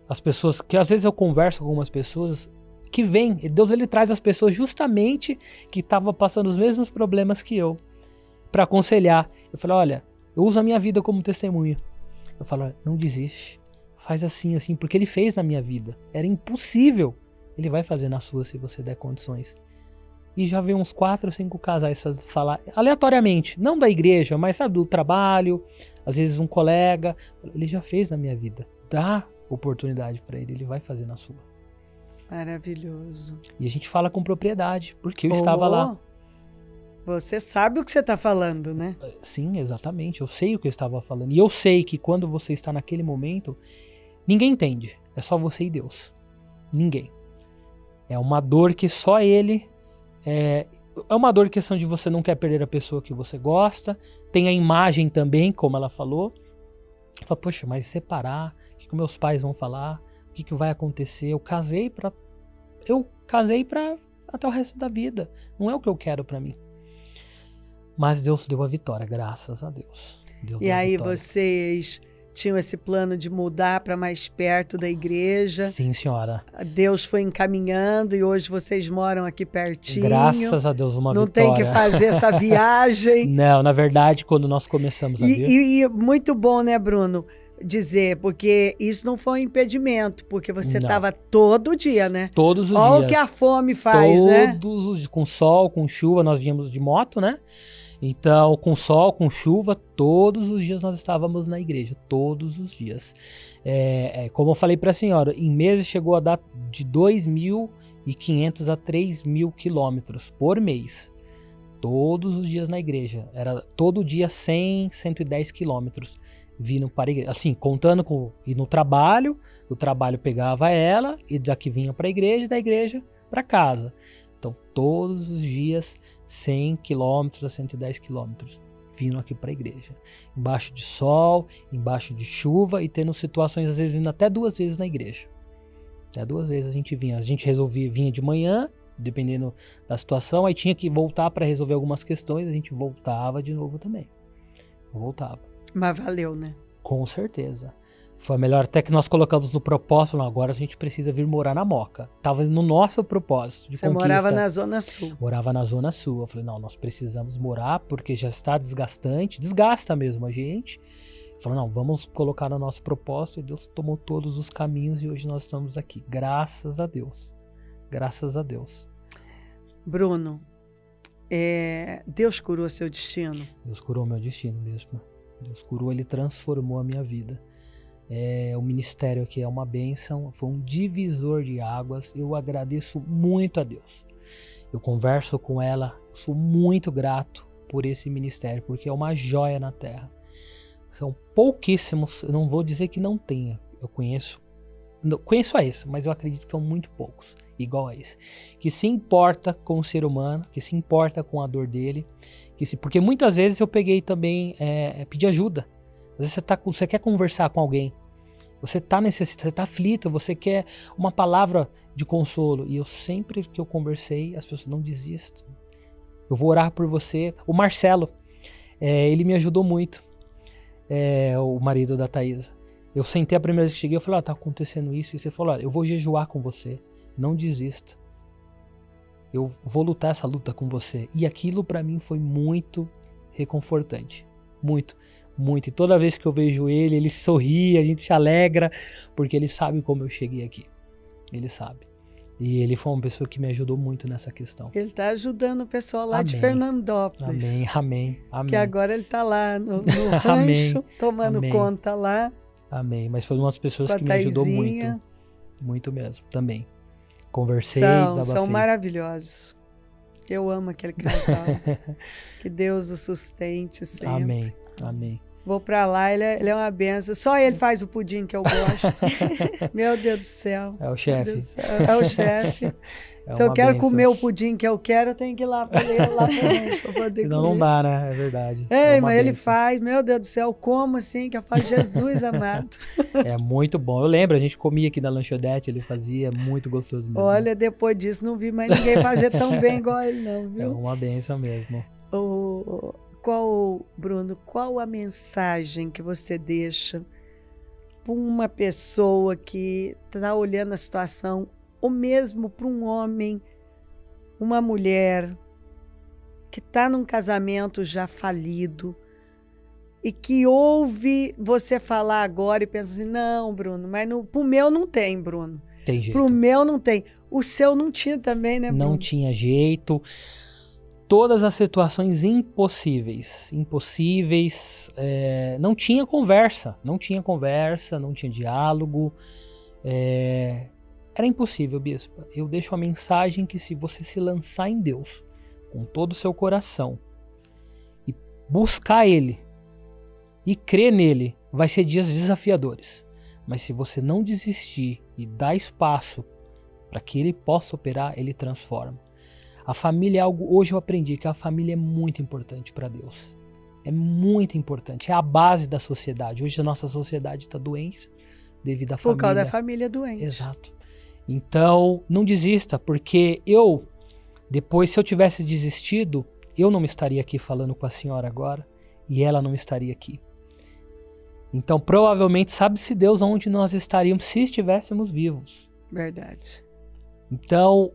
As pessoas, que às vezes eu converso com algumas pessoas que vêm. Deus, ele traz as pessoas justamente que estavam passando os mesmos problemas que eu. Para aconselhar. Eu falo, olha, eu uso a minha vida como testemunho. Eu falo, olha, não desiste. Faz assim, porque ele fez na minha vida. Era impossível. Ele vai fazer na sua se você der condições. E já vem uns 4 ou 5 casais falar aleatoriamente, não da igreja, mas sabe, do trabalho, às vezes um colega, ele já fez na minha vida. Dá oportunidade para ele vai fazer na sua. Maravilhoso. E a gente fala com propriedade, porque eu estava lá. Você sabe o que você está falando, né? Sim, exatamente, eu sei o que eu estava falando. E eu sei que quando você está naquele momento, ninguém entende, é só você e Deus. Ninguém. É uma dor que só ele... É uma dor, questão de você não quer perder a pessoa que você gosta. Tem a imagem também, como ela falou. Fala, poxa, mas separar, o que meus pais vão falar? O que vai acontecer? Eu casei pra até o resto da vida. Não é o que eu quero pra mim. Mas Deus deu a vitória, graças a Deus. E aí vocês tinham esse plano de mudar para mais perto da igreja. Sim, senhora. Deus foi encaminhando e hoje vocês moram aqui pertinho. Graças a Deus, uma não vitória. Não tem que fazer essa viagem. Não, na verdade, quando nós começamos a ver... E muito bom, né, Bruno, dizer, porque isso não foi um impedimento, porque você estava todo dia, né? Todos os dias. Olha o que a fome faz, né? Todos os dias, com sol, com chuva, nós viemos de moto, né? Então, com sol, com chuva, todos os dias nós estávamos na igreja, todos os dias. Como eu falei para a senhora, em meses chegou a dar de 2.500 a 3.000 quilômetros por mês. Todos os dias na igreja. Era todo dia 100, 110 quilômetros vindo para a igreja. Assim, contando com ir no trabalho, do trabalho pegava ela, e daqui vinha para a igreja, e da igreja para casa. Então, todos os dias, 100 quilômetros a 110 quilômetros, vindo aqui para a igreja. Embaixo de sol, embaixo de chuva e tendo situações, às vezes, vindo até 2 vezes na igreja. Até 2 vezes a gente vinha. A gente resolvia, vinha de manhã, dependendo da situação, aí tinha que voltar para resolver algumas questões, a gente voltava de novo também. Voltava. Mas valeu, né? Com certeza. Foi melhor até que nós colocamos no propósito, não, agora a gente precisa vir morar na Moca. Tava no nosso propósito de Você conquista. morava na Zona Sul. Morava na Zona Sul. Eu falei, não, nós precisamos morar porque já está desgastante, desgasta mesmo a gente. Eu falei, não, vamos colocar no nosso propósito, e Deus tomou todos os caminhos e hoje nós estamos aqui. Graças a Deus. Graças a Deus. Bruno, Deus curou seu destino? Deus curou meu destino mesmo. Deus curou, Ele transformou a minha vida. O ministério aqui é uma bênção, foi um divisor de águas. Eu agradeço muito a Deus. Eu converso com ela, sou muito grato por esse ministério, porque é uma joia na terra. São pouquíssimos, eu não vou dizer que não tenha. Eu conheço a esse, mas eu acredito que são muito poucos, igual a esse. Que se importa com o ser humano, que se importa com a dor dele. Porque muitas vezes eu peguei também, pedi ajuda. Às vezes você quer conversar com alguém, você está necessitado, você está aflito, você quer uma palavra de consolo. E eu sempre que eu conversei, as pessoas não desistam. Eu vou orar por você. O Marcelo, ele me ajudou muito, o marido da Thaisa. Eu sentei a primeira vez que cheguei, eu falei, tá acontecendo isso. E você falou, eu vou jejuar com você, não desista. Eu vou lutar essa luta com você. E aquilo para mim foi muito reconfortante. Muito. Muito, e toda vez que eu vejo ele sorri, a gente se alegra, porque ele sabe como eu cheguei aqui, ele sabe, e ele foi uma pessoa que me ajudou muito nessa questão. Ele está ajudando o pessoal lá de Fernandópolis. Amém. Que agora ele está lá no rancho, tomando conta lá. Amém, mas foi uma das pessoas que me ajudou muito, muito mesmo, também. Conversei, desabafei. São maravilhosos. Eu amo aquele casal. Que Deus o sustente sempre. Amém. Vou pra lá, ele é uma benção. Só ele faz o pudim que eu gosto. Meu Deus do céu. É o chefe. É o chefe. Se eu quero comer o pudim que eu quero, eu tenho que ir lá para ele, lá pra poder Senão comer. Não dá, né? É verdade. Mas ele faz, meu Deus do céu, como assim? Que eu falo, Jesus amado. É muito bom. Eu lembro, a gente comia aqui na lanchonete, ele fazia, muito gostoso mesmo. Olha, depois disso, não vi mais ninguém fazer tão bem igual ele, não, viu? É uma benção mesmo. Bruno, qual a mensagem que você deixa para uma pessoa que está olhando a situação, ou mesmo para um homem, uma mulher que está num casamento já falido e que ouve você falar agora e pensa assim, não, Bruno, mas pro meu não tem, Bruno. Tem jeito. Pro meu não tem. O seu não tinha também, né, Bruno? Não tinha jeito. Todas as situações impossíveis, não tinha conversa, não tinha diálogo, era impossível, bispa. Eu deixo a mensagem que se você se lançar em Deus com todo o seu coração e buscar Ele e crer nele, vai ser dias desafiadores, mas se você não desistir e dar espaço para que Ele possa operar, Ele transforma. A família é algo, hoje eu aprendi que a família é muito importante para Deus. É muito importante, é a base da sociedade. Hoje a nossa sociedade está doente devido à família. Por causa da família doente. Exato. Então, não desista, porque depois, se eu tivesse desistido, eu não estaria aqui falando com a senhora agora e ela não estaria aqui. Então, provavelmente, sabe-se Deus onde nós estaríamos se estivéssemos vivos. Verdade. Então,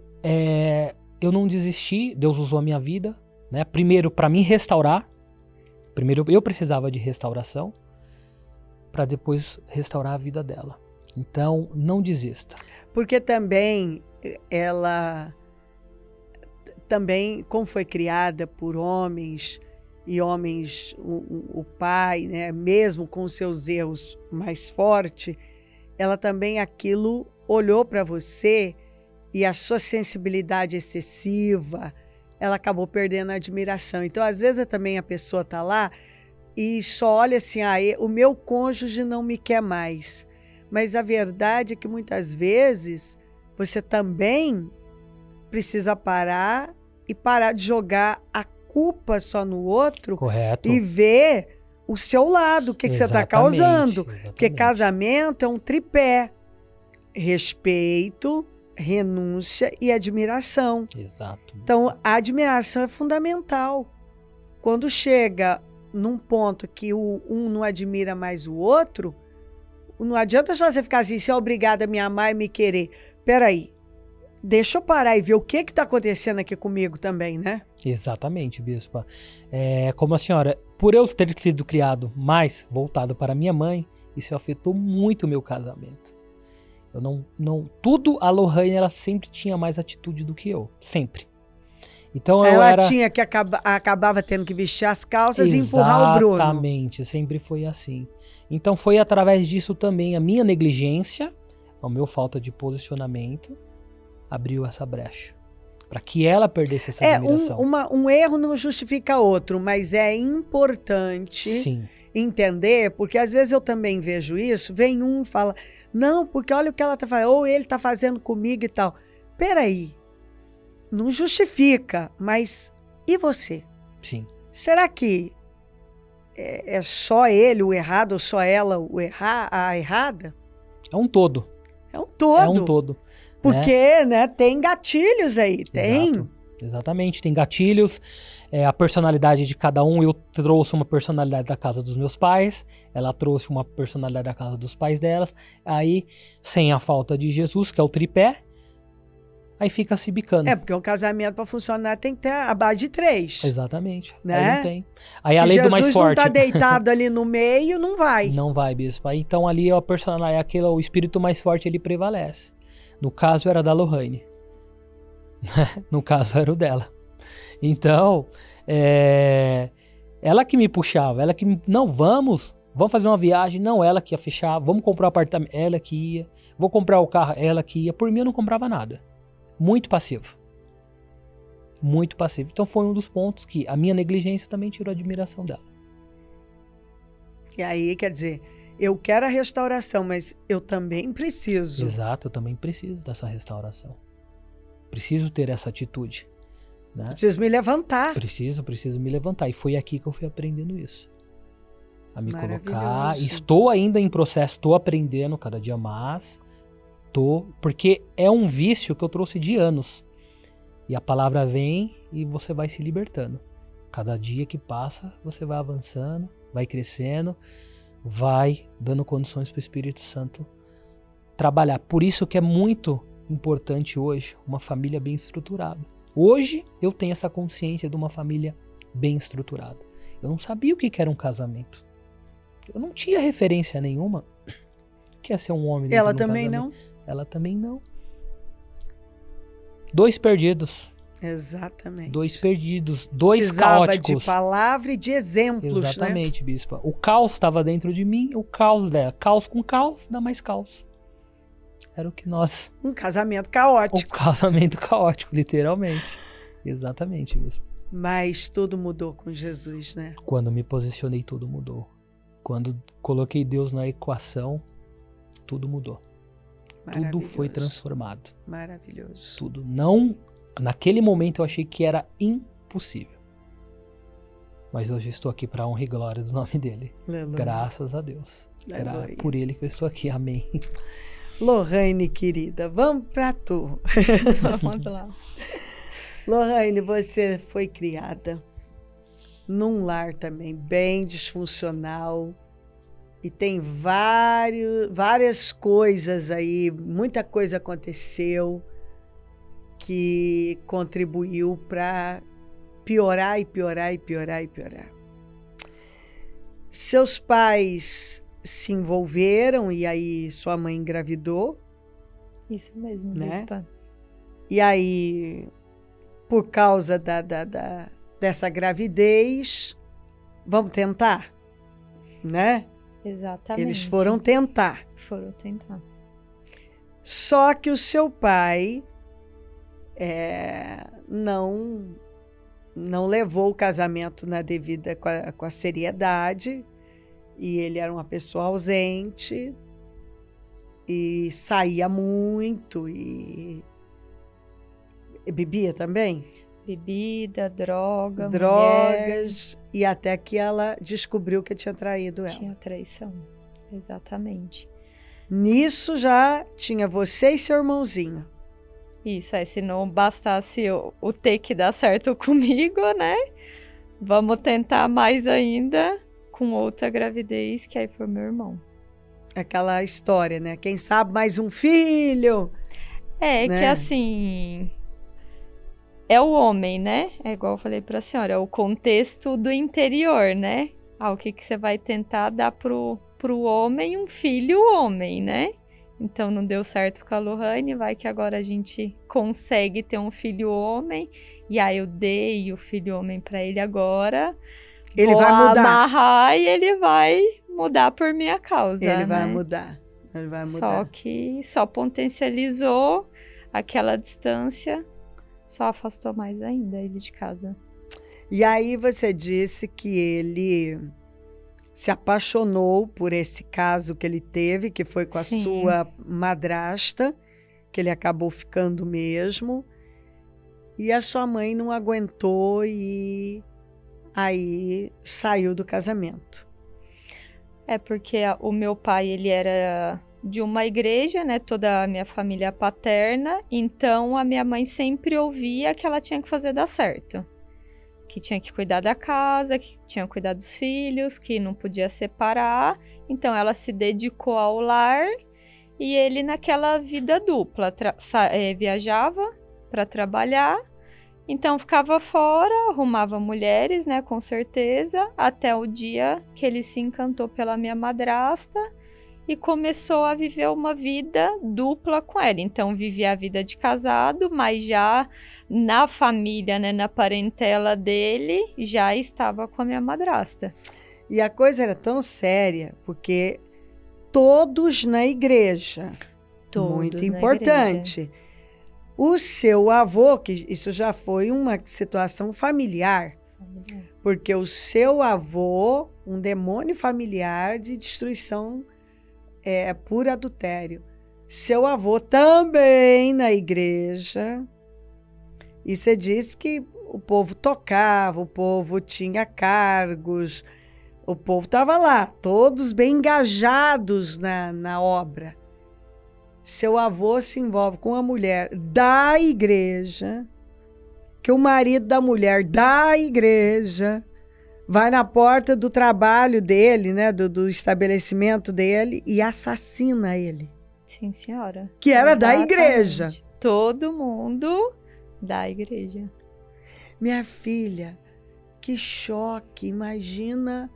eu não desisti, Deus usou a minha vida, né? Primeiro para me restaurar, primeiro eu precisava de restauração, para depois restaurar a vida dela. Então, não desista. Porque também ela, como foi criada por homens, e homens, o pai, né, mesmo com os seus erros mais forte, ela também aquilo olhou para você e a sua sensibilidade excessiva, ela acabou perdendo a admiração. Então, às vezes, também a pessoa está lá e só olha assim, o meu cônjuge não me quer mais. Mas a verdade é que muitas vezes você também precisa parar de jogar a culpa só no outro. Correto. E ver o seu lado, o que você está causando. Exatamente. Porque casamento é um tripé. Respeito, renúncia e admiração. Exato. Então, a admiração é fundamental. Quando chega num ponto que um não admira mais o outro, Não adianta só você ficar assim, você é obrigada a me amar e me querer. Peraí, deixa eu parar e ver o que está acontecendo aqui comigo também, né? Exatamente, bispa. Como a senhora, por eu ter sido criado mais voltado para minha mãe, isso afetou muito o meu casamento. Eu tudo, a Lohane, ela sempre tinha mais atitude do que eu, sempre. Então ela tinha que acabava tendo que vestir as calças e empurrar o Bruno. Exatamente, sempre foi assim. Então foi através disso também a minha negligência, a minha falta de posicionamento, abriu essa brecha. Para que ela perdesse essa admiração. Um erro não justifica outro, mas é importante entender, porque às vezes eu também vejo isso, vem um e fala, não, porque olha o que ela está fazendo, ou ele está fazendo comigo e tal. Peraí, não justifica, mas e você? Sim. Será que é só ele o errado ou só ela a errada? É um todo. É um todo. É um todo. Porque, né, tem gatilhos aí, tem. Exato. Exatamente, tem gatilhos. A personalidade de cada um, eu trouxe uma personalidade da casa dos meus pais, ela trouxe uma personalidade da casa dos pais delas. Aí, sem a falta de Jesus, que é o tripé, aí fica se bicando. Porque um casamento para funcionar tem que ter a base de 3. Exatamente. Né? Aí não tem. Aí se a lei Jesus do mais forte. não tá deitado ali no meio, não vai. Não vai, bispo. Aí, então ali a personalidade, o espírito mais forte, ele prevalece. No caso era da Lohane. No caso era o dela. Então, ela que me puxava, ela que não, vamos fazer uma viagem, não, ela que ia fechar, vamos comprar um apartamento, ela que ia, vou comprar o carro, ela que ia, por mim eu não comprava nada. Muito passivo. Muito passivo. Então foi um dos pontos que a minha negligência também tirou a admiração dela. E aí, quer dizer, eu quero a restauração, mas eu também preciso. Exato, eu também preciso dessa restauração. Preciso ter essa atitude. Né? Preciso me levantar. Preciso me levantar. E foi aqui que eu fui aprendendo isso. A me colocar. Estou ainda em processo, estou aprendendo cada dia mais. Porque é um vício que eu trouxe de anos. E a palavra vem e você vai se libertando. Cada dia que passa, você vai avançando, vai crescendo, vai dando condições para o Espírito Santo trabalhar. Por isso que é muito importante hoje uma família bem estruturada. Hoje eu tenho essa consciência de uma família bem estruturada. Eu não sabia o que era um casamento. Eu não tinha referência nenhuma. O que é ser um homem? Ela também não. Ela também não. 2 perdidos. Exatamente. 2 perdidos, 2 precisava caóticos. De palavra e de exemplos, exatamente, né? bispa. O caos estava dentro de mim, o caos dela. Caos com caos, dá mais caos. Era o que nós... Um casamento caótico. Um casamento caótico, literalmente. Exatamente, bispa. Mas tudo mudou com Jesus, né? Quando me posicionei, tudo mudou. Quando coloquei Deus na equação, tudo mudou. Tudo foi transformado. Maravilhoso. Tudo. Não... Naquele momento eu achei que era impossível. Mas hoje eu estou aqui para a honra e glória do nome dele. Aleluia. Graças a Deus. Por ele que eu estou aqui. Amém. Lohane, querida, vamos para tu. Vamos lá. Lohane, você foi criada num lar também bem disfuncional e tem várias coisas aí, muita coisa aconteceu que contribuiu para piorar e piorar e piorar e piorar. Seus pais se envolveram e aí sua mãe engravidou. Isso mesmo, né? bispa. E aí, por causa dessa gravidez, vamos tentar, né? Exatamente. Eles foram tentar. Foram tentar. Só que o seu pai não levou o casamento na devida com a seriedade, e ele era uma pessoa ausente e saía muito e bebia também. Bebida, drogas, mulher, e até que ela descobriu que tinha traído ela. Tinha traição, exatamente. Nisso já tinha você e seu irmãozinho. Isso, se não bastasse o ter que dar certo comigo, né? Vamos tentar mais ainda com outra gravidez, que aí foi meu irmão. aquela história, né? Quem sabe mais um filho. É né? que assim, é o homem, né? É igual eu falei pra senhora, é o contexto do interior, né? O que você vai tentar dar pro homem um filho homem, né? Então não deu certo com a Lohane, vai que agora a gente consegue ter um filho homem, e aí eu dei o filho homem pra ele agora. Ele Vou vai mudar. amarrar e ele vai mudar por minha causa, Ele vai né? mudar. Ele vai Só mudar. que só potencializou aquela distância, só afastou mais ainda ele de casa. E aí você disse que ele se apaixonou por esse caso que ele teve, que foi com a Sim. sua madrasta, que ele acabou ficando mesmo. E a sua mãe não aguentou e aí saiu do casamento. É porque o meu pai, ele era de uma igreja, né? Toda a minha família paterna. Então, a minha mãe sempre ouvia que ela tinha que fazer dar certo. Que tinha que cuidar da casa, que tinha que cuidar dos filhos, que não podia separar. Então, ela se dedicou ao lar e ele naquela vida dupla. Viajava para trabalhar. Então, ficava fora, arrumava mulheres, né, com certeza, até o dia que ele se encantou pela minha madrasta e começou a viver uma vida dupla com ela. Então, vivia a vida de casado, mas já na família, né, na parentela dele, já estava com a minha madrasta. E a coisa era tão séria, porque todos na igreja, Todos muito na importante. igreja. O seu avô, que isso já foi uma situação familiar, porque o seu avô, um demônio familiar de destruição por adultério. Seu avô também na igreja. E você disse que o povo tocava, o povo tinha cargos, o povo estava lá, todos bem engajados na obra. Seu avô se envolve com uma mulher da igreja, que o marido da mulher da igreja vai na porta do trabalho dele, né, do estabelecimento dele e assassina ele. Sim, senhora. Que era da Exatamente. igreja. Todo mundo da igreja. Minha filha, que choque, imagina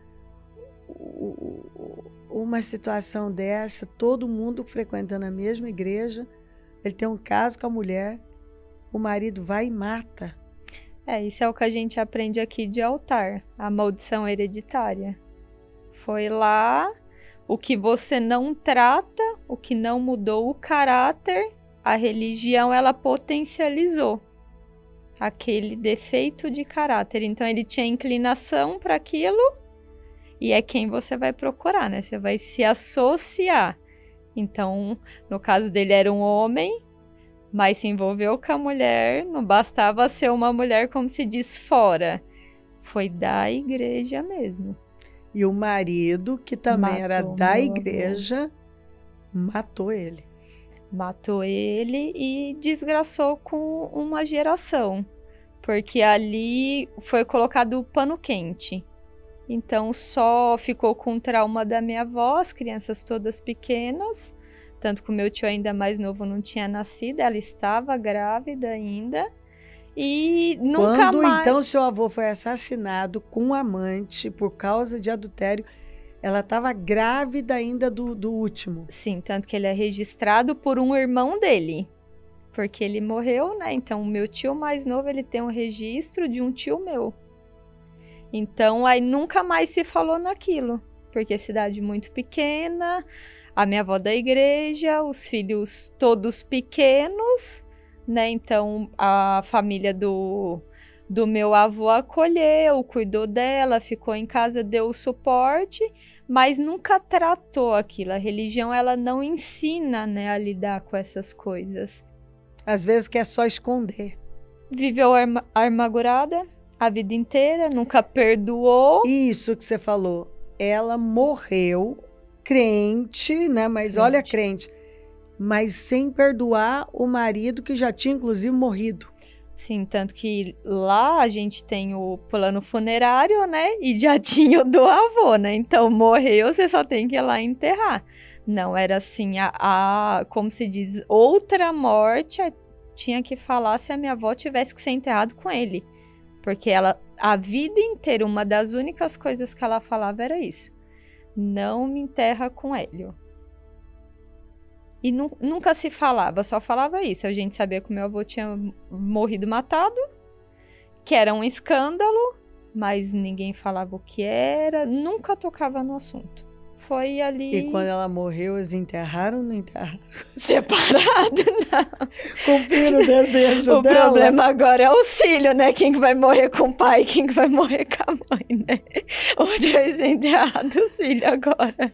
uma situação dessa, todo mundo frequentando a mesma igreja, ele tem um caso com a mulher, o marido vai e mata. Isso é o que a gente aprende aqui de altar, a maldição hereditária. Foi lá, o que você não trata, o que não mudou o caráter, a religião ela potencializou aquele defeito de caráter. Então ele tinha inclinação para aquilo e é quem você vai procurar, né? Você vai se associar. Então, no caso dele era um homem, mas se envolveu com a mulher, não bastava ser uma mulher, como se diz, fora. Foi da igreja mesmo. E o marido, que também era da igreja, matou ele. Matou ele e desgraçou com uma geração. Porque ali foi colocado o pano quente. Então só ficou com o trauma da minha avó, as crianças todas pequenas. Tanto que o meu tio ainda mais novo não tinha nascido, ela estava grávida ainda. E nunca Quando mais... então seu avô foi assassinado com um amante por causa de adultério, ela estava grávida ainda do último. Sim, tanto que ele é registrado por um irmão dele. Porque ele morreu, né? Então o meu tio mais novo, ele tem um registro de um tio meu. Então aí nunca mais se falou naquilo. Porque é cidade muito pequena, a minha avó da igreja, os filhos todos pequenos, né? Então a família do meu avô acolheu, cuidou dela, ficou em casa, deu o suporte, mas nunca tratou aquilo. A religião ela não ensina, né, a lidar com essas coisas. Às vezes quer só esconder. Viveu amargurada a vida inteira, nunca perdoou. Isso que você falou. Ela morreu crente, né? Mas Crente. olha, crente. Mas sem perdoar o marido que já tinha, inclusive, morrido. Sim, tanto que lá a gente tem o plano funerário, né? E já tinha o do avô, né? Então morreu, você só tem que ir lá enterrar. Não, era assim, como se diz, outra morte, tinha que falar se a minha avó tivesse que ser enterrada com ele. Porque ela, a vida inteira, uma das únicas coisas que ela falava era isso. Não me enterra com Hélio. E nunca se falava, só falava isso. A gente sabia que o meu avô tinha morrido matado, que era um escândalo, mas ninguém falava o que era, nunca tocava no assunto. Foi ali... E quando ela morreu, eles enterraram ou não enterraram? Separado, não. Cumpriram o desejo O dela. problema agora é os filhos, né? Quem que vai morrer com o pai, quem que vai morrer com a mãe, né? Onde vai ser enterrado os filhos agora.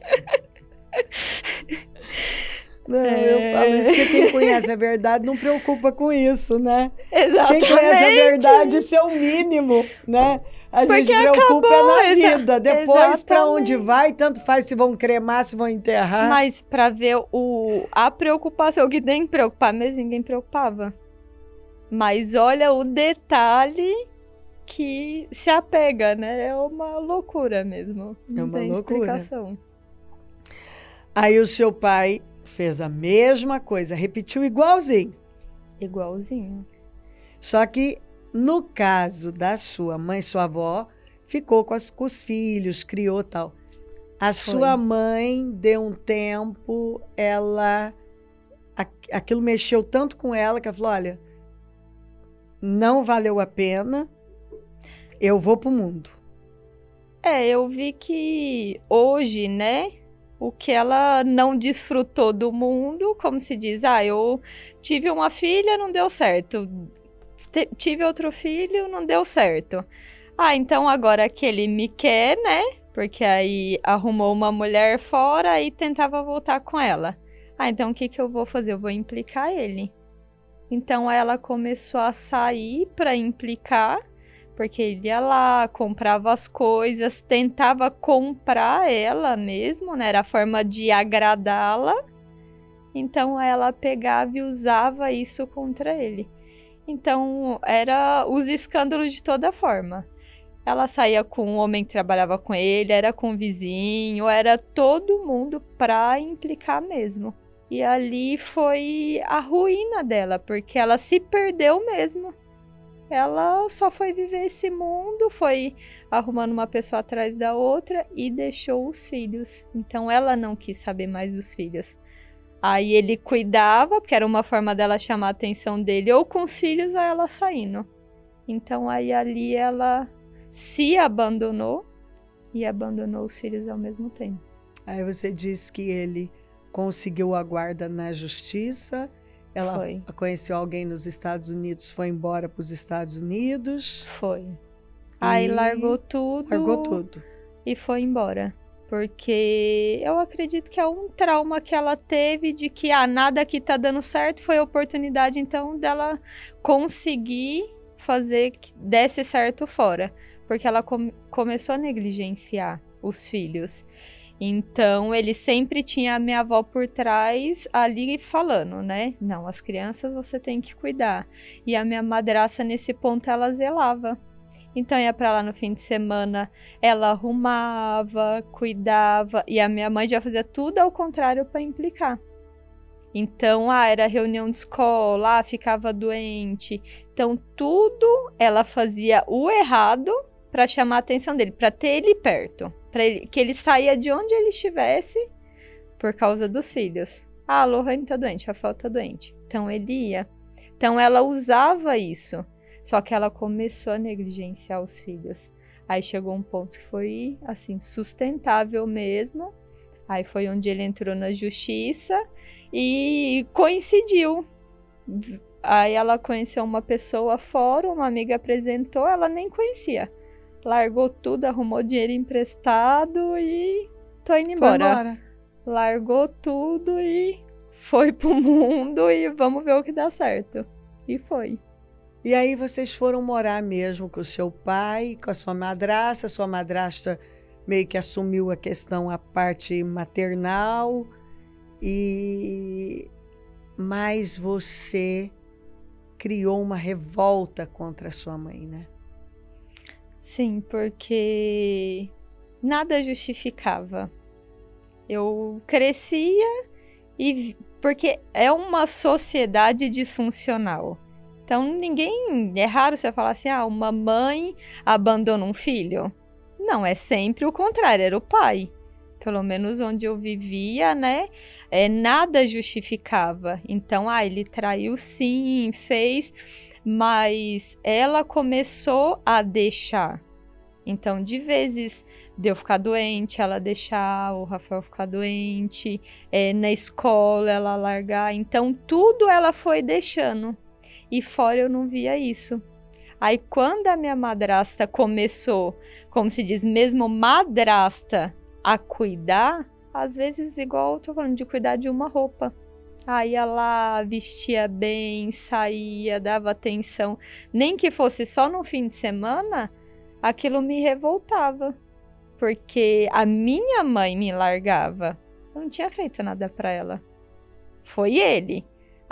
Não, eu falo isso porque quem conhece a verdade não preocupa com isso, né? Exatamente. Quem conhece a verdade, isso é o mínimo, né? A gente Porque preocupa acabou, na vida. Depois, para onde exatamente. vai, tanto faz se vão cremar, se vão enterrar. Mas pra ver a preocupação, o que tem que preocupar mesmo, ninguém preocupava. Mas olha o detalhe que se apega, né? É uma loucura mesmo. Não uma tem loucura. explicação. Aí o seu pai fez a mesma coisa, repetiu igualzinho. Igualzinho. Só que no caso da sua mãe, sua avó, ficou com os filhos, criou tal. A sua mãe, deu um tempo, aquilo mexeu tanto com ela que ela falou, olha, não valeu a pena, eu vou pro mundo. Eu vi que hoje, né, o que ela não desfrutou do mundo, como se diz, eu tive uma filha, não deu certo. Tive outro filho, não deu certo. Então agora que ele me quer, né? Porque aí arrumou uma mulher fora e tentava voltar com ela. Então o que eu vou fazer? Eu vou implicar ele. Então ela começou a sair para implicar, porque ele ia lá, comprava as coisas, tentava comprar ela mesmo, né? Era a forma de agradá-la. Então ela pegava e usava isso contra ele. Então, era os escândalos de toda forma. Ela saía com um homem que trabalhava com ele, era com o vizinho, era todo mundo pra implicar mesmo. E ali foi a ruína dela, porque ela se perdeu mesmo. Ela só foi viver esse mundo, foi arrumando uma pessoa atrás da outra e deixou os filhos. Então, ela não quis saber mais dos filhos. Aí ele cuidava, porque era uma forma dela chamar a atenção dele, ou com os filhos ou ela saindo. Então aí ali ela se abandonou e abandonou os filhos ao mesmo tempo. Aí você disse que ele conseguiu a guarda na justiça, ela conheceu alguém nos Estados Unidos, foi embora para os Estados Unidos. Foi. Aí largou tudo. Largou tudo. E foi embora. Porque eu acredito que é um trauma que ela teve de que nada aqui tá dando certo, foi a oportunidade então dela conseguir fazer que desse certo fora. Porque ela começou a negligenciar os filhos. Então, ele sempre tinha a minha avó por trás ali falando, né? Não, as crianças você tem que cuidar. E a minha madraça, nesse ponto, ela zelava. Então ia pra lá no fim de semana, ela arrumava, cuidava, e a minha mãe já fazia tudo ao contrário para implicar. Então, era reunião de escola, ficava doente. Então, tudo ela fazia o errado para chamar a atenção dele, para ter ele perto, que ele saia de onde ele estivesse por causa dos filhos. A Lohane tá doente, a Rafael tá doente. Então, ele ia. Então, ela usava isso. Só que ela começou a negligenciar os filhos. Aí chegou um ponto que foi, assim, sustentável mesmo. Aí foi onde ele entrou na justiça e coincidiu. Aí ela conheceu uma pessoa fora, uma amiga apresentou, ela nem conhecia. Largou tudo, arrumou dinheiro emprestado e tô indo embora. Largou tudo e foi pro mundo e vamos ver o que dá certo. E foi. E aí vocês foram morar mesmo com o seu pai, com a sua madrasta meio que assumiu a questão, a parte maternal, mas você criou uma revolta contra a sua mãe, né? Sim, porque nada justificava. Eu crescia porque é uma sociedade disfuncional. Então, é raro você falar assim, uma mãe abandona um filho. Não, é sempre o contrário, era o pai. Pelo menos onde eu vivia, né? Nada justificava. Então, ele traiu sim, fez, mas ela começou a deixar. Então, de vezes, de eu ficar doente, ela deixar o Rafael ficar doente, na escola ela largar. Então, tudo ela foi deixando. E fora eu não via isso. Aí, quando a minha madrasta começou, como se diz, mesmo madrasta, a cuidar, às vezes, igual eu tô falando, de cuidar de uma roupa. Aí ela vestia bem, saía, dava atenção. Nem que fosse só no fim de semana, aquilo me revoltava. Porque a minha mãe me largava. Eu não tinha feito nada pra ela. Foi ele.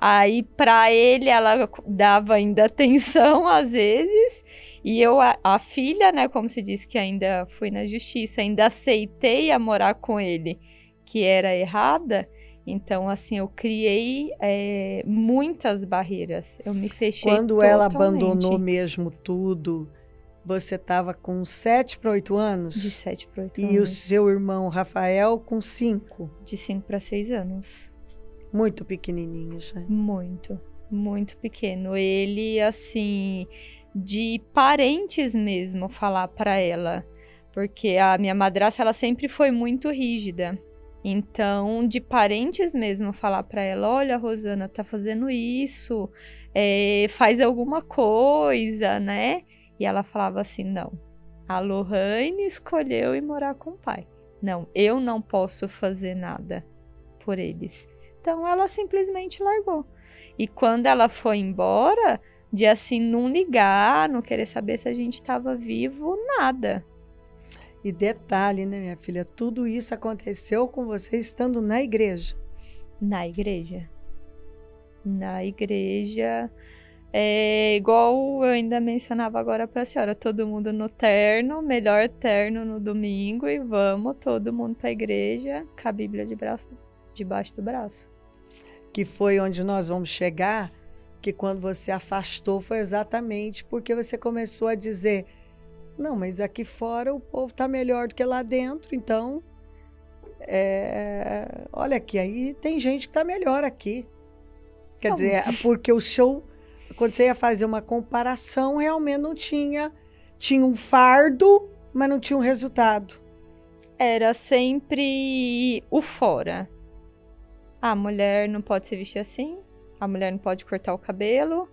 Aí, pra ele, ela dava ainda atenção, às vezes, e eu, a filha, né, como se diz, que ainda fui na justiça, ainda aceitei a morar com ele, que era errada. Então, assim, eu criei muitas barreiras, eu me fechei Quando totalmente. ela abandonou mesmo tudo, você estava com 7 para 8 anos? De 7 para 8 anos. E o seu irmão Rafael com 5? De 5 para 6 anos. Muito pequenininhos, né? Muito, muito pequeno. Ele, assim, de parentes mesmo, falar para ela. Porque a minha madrasta, ela sempre foi muito rígida. Então, de parentes mesmo, falar para ela, olha, Rosana, tá fazendo isso, faz alguma coisa, né? E ela falava assim, não, a Lohane escolheu ir morar com o pai. Não, eu não posso fazer nada por eles. Então, ela simplesmente largou. E quando ela foi embora, de assim, não ligar, não querer saber se a gente estava vivo, nada. E detalhe, né, minha filha? Tudo isso aconteceu com você estando na igreja. Na igreja. Na igreja. Igual eu ainda mencionava agora para a senhora, todo mundo no terno, melhor terno no domingo, e vamos todo mundo para a igreja com a Bíblia debaixo do braço. Que foi onde nós vamos chegar, que quando você afastou foi exatamente porque você começou a dizer, não, mas aqui fora o povo está melhor do que lá dentro, então, olha aqui, aí tem gente que está melhor aqui. Quer dizer, porque o show, quando você ia fazer uma comparação, realmente não tinha um fardo, mas não tinha um resultado. Era sempre o fora. A mulher não pode se vestir assim, a mulher não pode cortar o cabelo,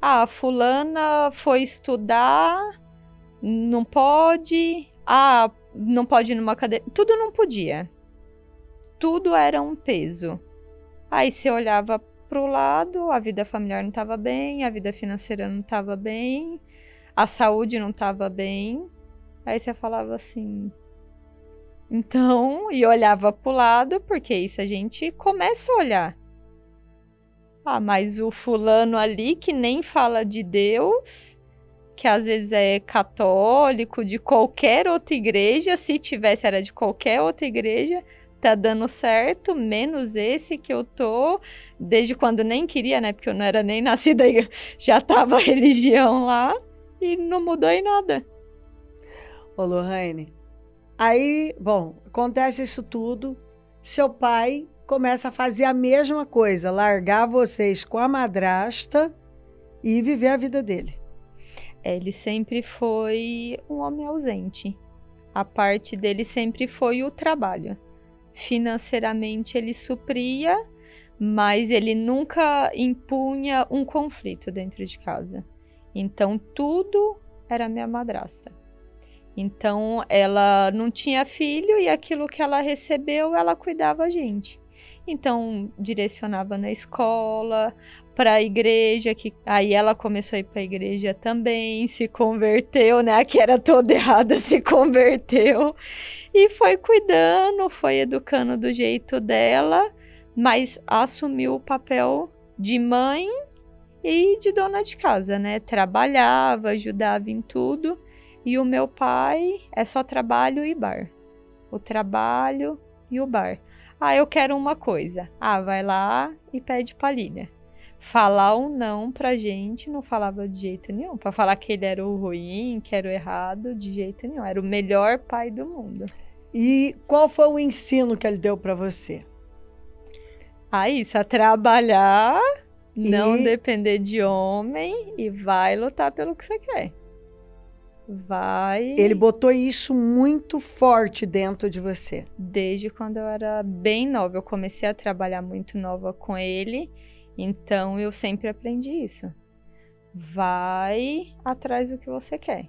a fulana foi estudar, não pode, não pode ir numa cadeira, tudo não podia. Tudo era um peso. Aí você olhava pro lado, a vida familiar não estava bem, a vida financeira não estava bem, a saúde não estava bem. Aí você falava assim... Então, e olhava pro lado, porque isso a gente começa a olhar. Mas o fulano ali que nem fala de Deus, que às vezes é católico, de qualquer outra igreja, se tivesse era de qualquer outra igreja, tá dando certo, menos esse que eu tô, desde quando nem queria, né, porque eu não era nem nascida, já tava a religião lá, e não mudou em nada. Ô, Lohane, aí, bom, acontece isso tudo, seu pai começa a fazer a mesma coisa, largar vocês com a madrasta e viver a vida dele. Ele sempre foi um homem ausente. A parte dele sempre foi o trabalho. Financeiramente ele supria, mas ele nunca impunha um conflito dentro de casa. Então tudo era minha madrasta. Então ela não tinha filho e aquilo que ela recebeu, ela cuidava a gente. Então direcionava na escola, para a igreja, que aí ela começou a ir para a igreja também, se converteu, né? A que era toda errada se converteu e foi cuidando, foi educando do jeito dela, mas assumiu o papel de mãe e de dona de casa, né? Trabalhava, ajudava em tudo. E o meu pai é só trabalho e bar. o trabalho e o bar. Eu quero uma coisa. Vai lá e pede palhinha. Falar um não pra gente não falava de jeito nenhum. Pra falar que ele era o ruim, que era o errado, de jeito nenhum. Era o melhor pai do mundo. E qual foi o ensino que ele deu pra você? Isso, a trabalhar, não depender de homem e vai lutar pelo que você quer. Ele botou isso muito forte dentro de você. Desde quando eu era bem nova. Eu comecei a trabalhar muito nova com ele. Então, eu sempre aprendi isso. Vai atrás do que você quer.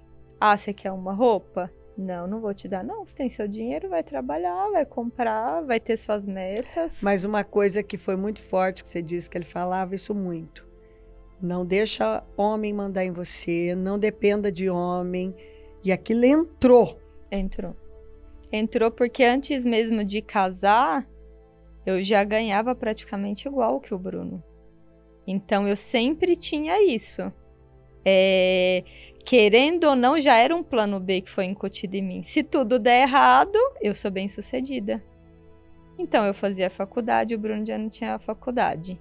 Você quer uma roupa? Não vou te dar, não. Você tem seu dinheiro, vai trabalhar, vai comprar, vai ter suas metas. Mas uma coisa que foi muito forte, que você disse que ele falava isso muito. Não deixa homem mandar em você, não dependa de homem. E aquilo entrou. Entrou porque antes mesmo de casar, eu já ganhava praticamente igual que o Bruno. Então, eu sempre tinha isso. Querendo ou não, já era um plano B que foi incutido em mim. Se tudo der errado, eu sou bem-sucedida. Então, eu fazia faculdade, o Bruno já não tinha faculdade.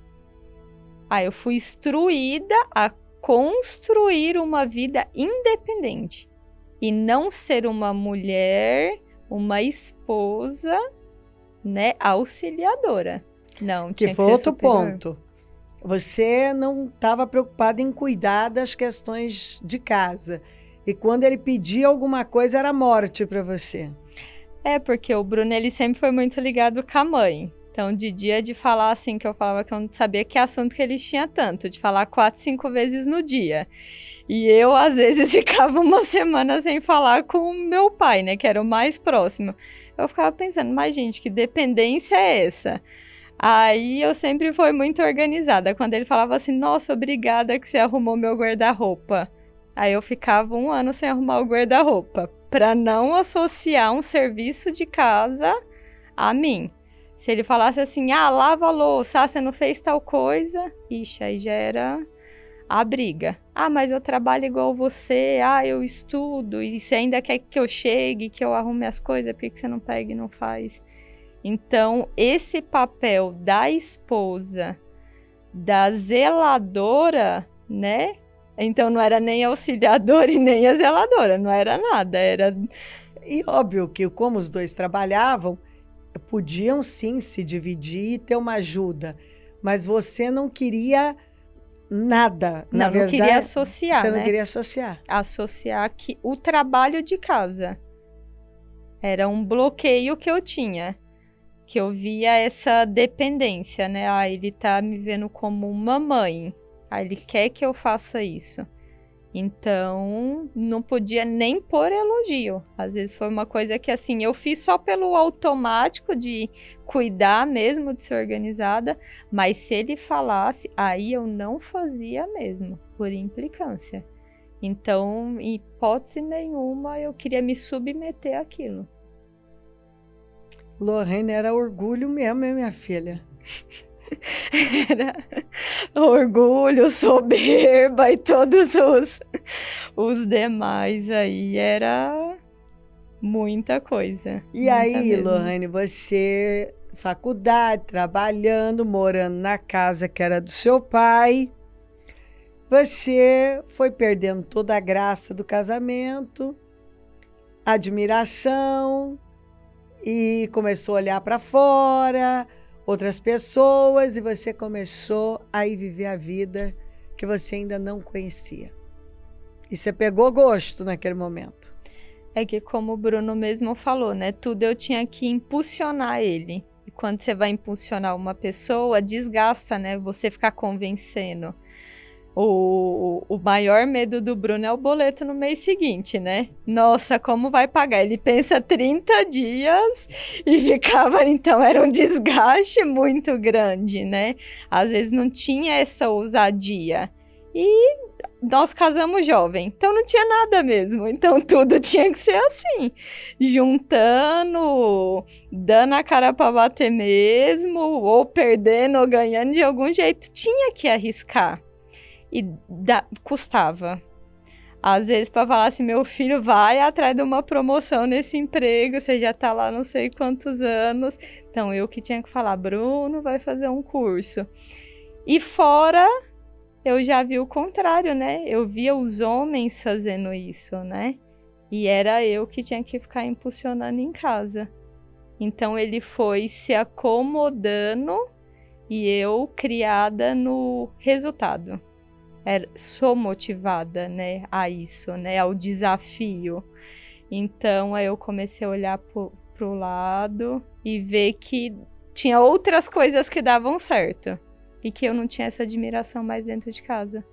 Eu fui instruída a construir uma vida independente. E não ser uma mulher, uma esposa, né, auxiliadora. Não, tinha que ser outro superior. Ponto. Você não estava preocupada em cuidar das questões de casa. E quando ele pedia alguma coisa, era morte para você. Porque o Bruno, ele sempre foi muito ligado com a mãe. Então, de dia de falar assim, que eu falava que eu não sabia que assunto que eles tinham tanto. De falar 4, 5 vezes no dia. E eu, às vezes, ficava uma semana sem falar com o meu pai, né? Que era o mais próximo. Eu ficava pensando, mas gente, que dependência é essa? Aí eu sempre fui muito organizada. Quando ele falava assim, nossa, obrigada que você arrumou meu guarda-roupa. Aí eu ficava 1 ano sem arrumar o guarda-roupa. Pra não associar um serviço de casa a mim. Se ele falasse assim, lava a louça, você não fez tal coisa. Ixi, aí já era a briga. Mas eu trabalho igual você, eu estudo. E você ainda quer que eu chegue, que eu arrume as coisas, por que você não pega e não faz? Então, esse papel da esposa, da zeladora, né? Então, não era nem auxiliadora e nem a zeladora, não era nada, era... E óbvio que, como os dois trabalhavam, podiam sim se dividir e ter uma ajuda, mas você não queria nada, na verdade. Não queria associar, Você não queria associar. Associar que o trabalho de casa era um bloqueio que eu tinha. Que eu via essa dependência, né? Ele tá me vendo como uma mãe. Ele quer que eu faça isso. Então, não podia nem pôr elogio. Às vezes foi uma coisa que, assim, eu fiz só pelo automático de cuidar mesmo, de ser organizada. Mas se ele falasse, aí eu não fazia mesmo, por implicância. Então, em hipótese nenhuma, eu queria me submeter àquilo. Lorraine era orgulho mesmo, hein, minha filha? Era orgulho, soberba e todos os demais aí. Era muita coisa. E aí, Lorraine, você, faculdade, trabalhando, morando na casa que era do seu pai, você foi perdendo toda a graça do casamento, admiração, e começou a olhar para fora, outras pessoas, e você começou a ir viver a vida que você ainda não conhecia. E você pegou gosto naquele momento. É que, como o Bruno mesmo falou, né? Tudo eu tinha que impulsionar ele. E quando você vai impulsionar uma pessoa, desgasta, né? Você ficar convencendo. O maior medo do Bruno é o boleto no mês seguinte, né? Nossa, como vai pagar? Ele pensa 30 dias e ficava... Então, era um desgaste muito grande, né? Às vezes não tinha essa ousadia. E nós casamos jovem, então não tinha nada mesmo. Então, tudo tinha que ser assim. Juntando, dando a cara pra bater mesmo, ou perdendo ou ganhando de algum jeito. Tinha que arriscar. E custava. Às vezes para falar assim, meu filho vai atrás de uma promoção nesse emprego, você já tá lá não sei quantos anos. Então eu que tinha que falar, Bruno vai fazer um curso. E fora, eu já vi o contrário, né? Eu via os homens fazendo isso, né? E era eu que tinha que ficar impulsionando em casa. Então ele foi se acomodando e eu criada no resultado. Sou motivada, né, a isso, né, ao desafio. Então, aí eu comecei a olhar pro lado e ver que tinha outras coisas que davam certo. E que eu não tinha essa admiração mais dentro de casa.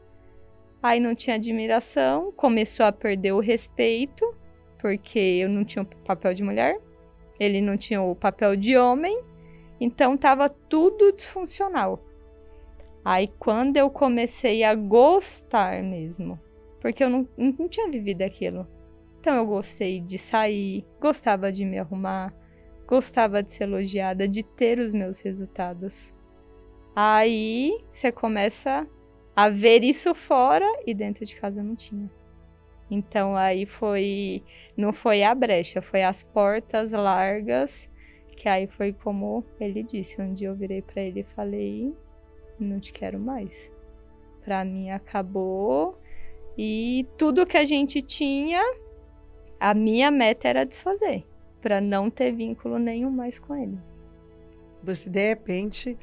Aí não tinha admiração, começou a perder o respeito, porque eu não tinha o papel de mulher, ele não tinha o papel de homem, então tava tudo disfuncional. Aí quando eu comecei a gostar mesmo, porque eu não tinha vivido aquilo. Então eu gostei de sair, gostava de me arrumar, gostava de ser elogiada, de ter os meus resultados. Aí você começa a ver isso fora e dentro de casa não tinha. Então aí não foi a brecha, foi as portas largas, que aí foi como ele disse. Um dia eu virei pra ele e falei, não te quero mais. Pra mim acabou. E tudo que a gente tinha, a minha meta era desfazer, pra não ter vínculo nenhum mais com ele. Você, de repente,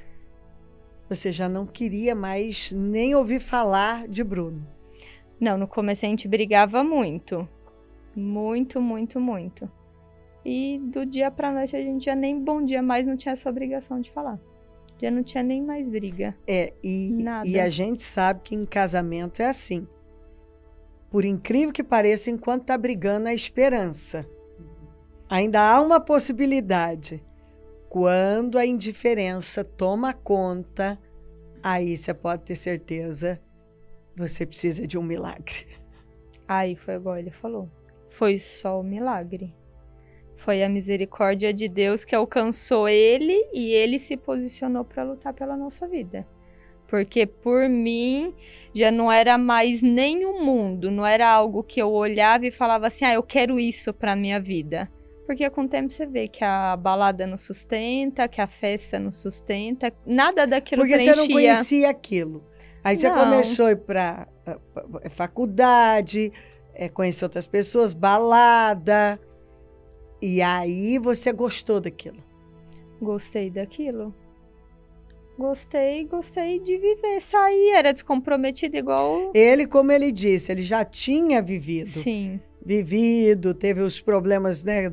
você já não queria mais nem ouvir falar de Bruno. Não, no começo a gente brigava muito. Muito, muito, muito. E do dia pra noite a gente já nem bom dia mais, não tinha essa obrigação de falar. Já não tinha nem mais briga. Nada. E a gente sabe que em casamento é assim. Por incrível que pareça, enquanto tá brigando, a esperança. Ainda há uma possibilidade. Quando a indiferença toma conta, aí você pode ter certeza, você precisa de um milagre. Aí foi igual ele falou. Foi só o milagre. Foi a misericórdia de Deus que alcançou ele e ele se posicionou para lutar pela nossa vida. Porque por mim já não era mais nem o mundo, não era algo que eu olhava e falava assim, eu quero isso para minha vida. Porque com o tempo você vê que a balada não sustenta, que a festa não sustenta, nada daquilo preenchia. Porque você não conhecia aquilo. Aí você começou a ir para faculdade, conhecer outras pessoas, balada. E aí você gostou daquilo? Gostei daquilo. Gostei de viver. Sair, era descomprometido igual... Ele, como ele disse, ele já tinha vivido. Sim. Teve os problemas, né,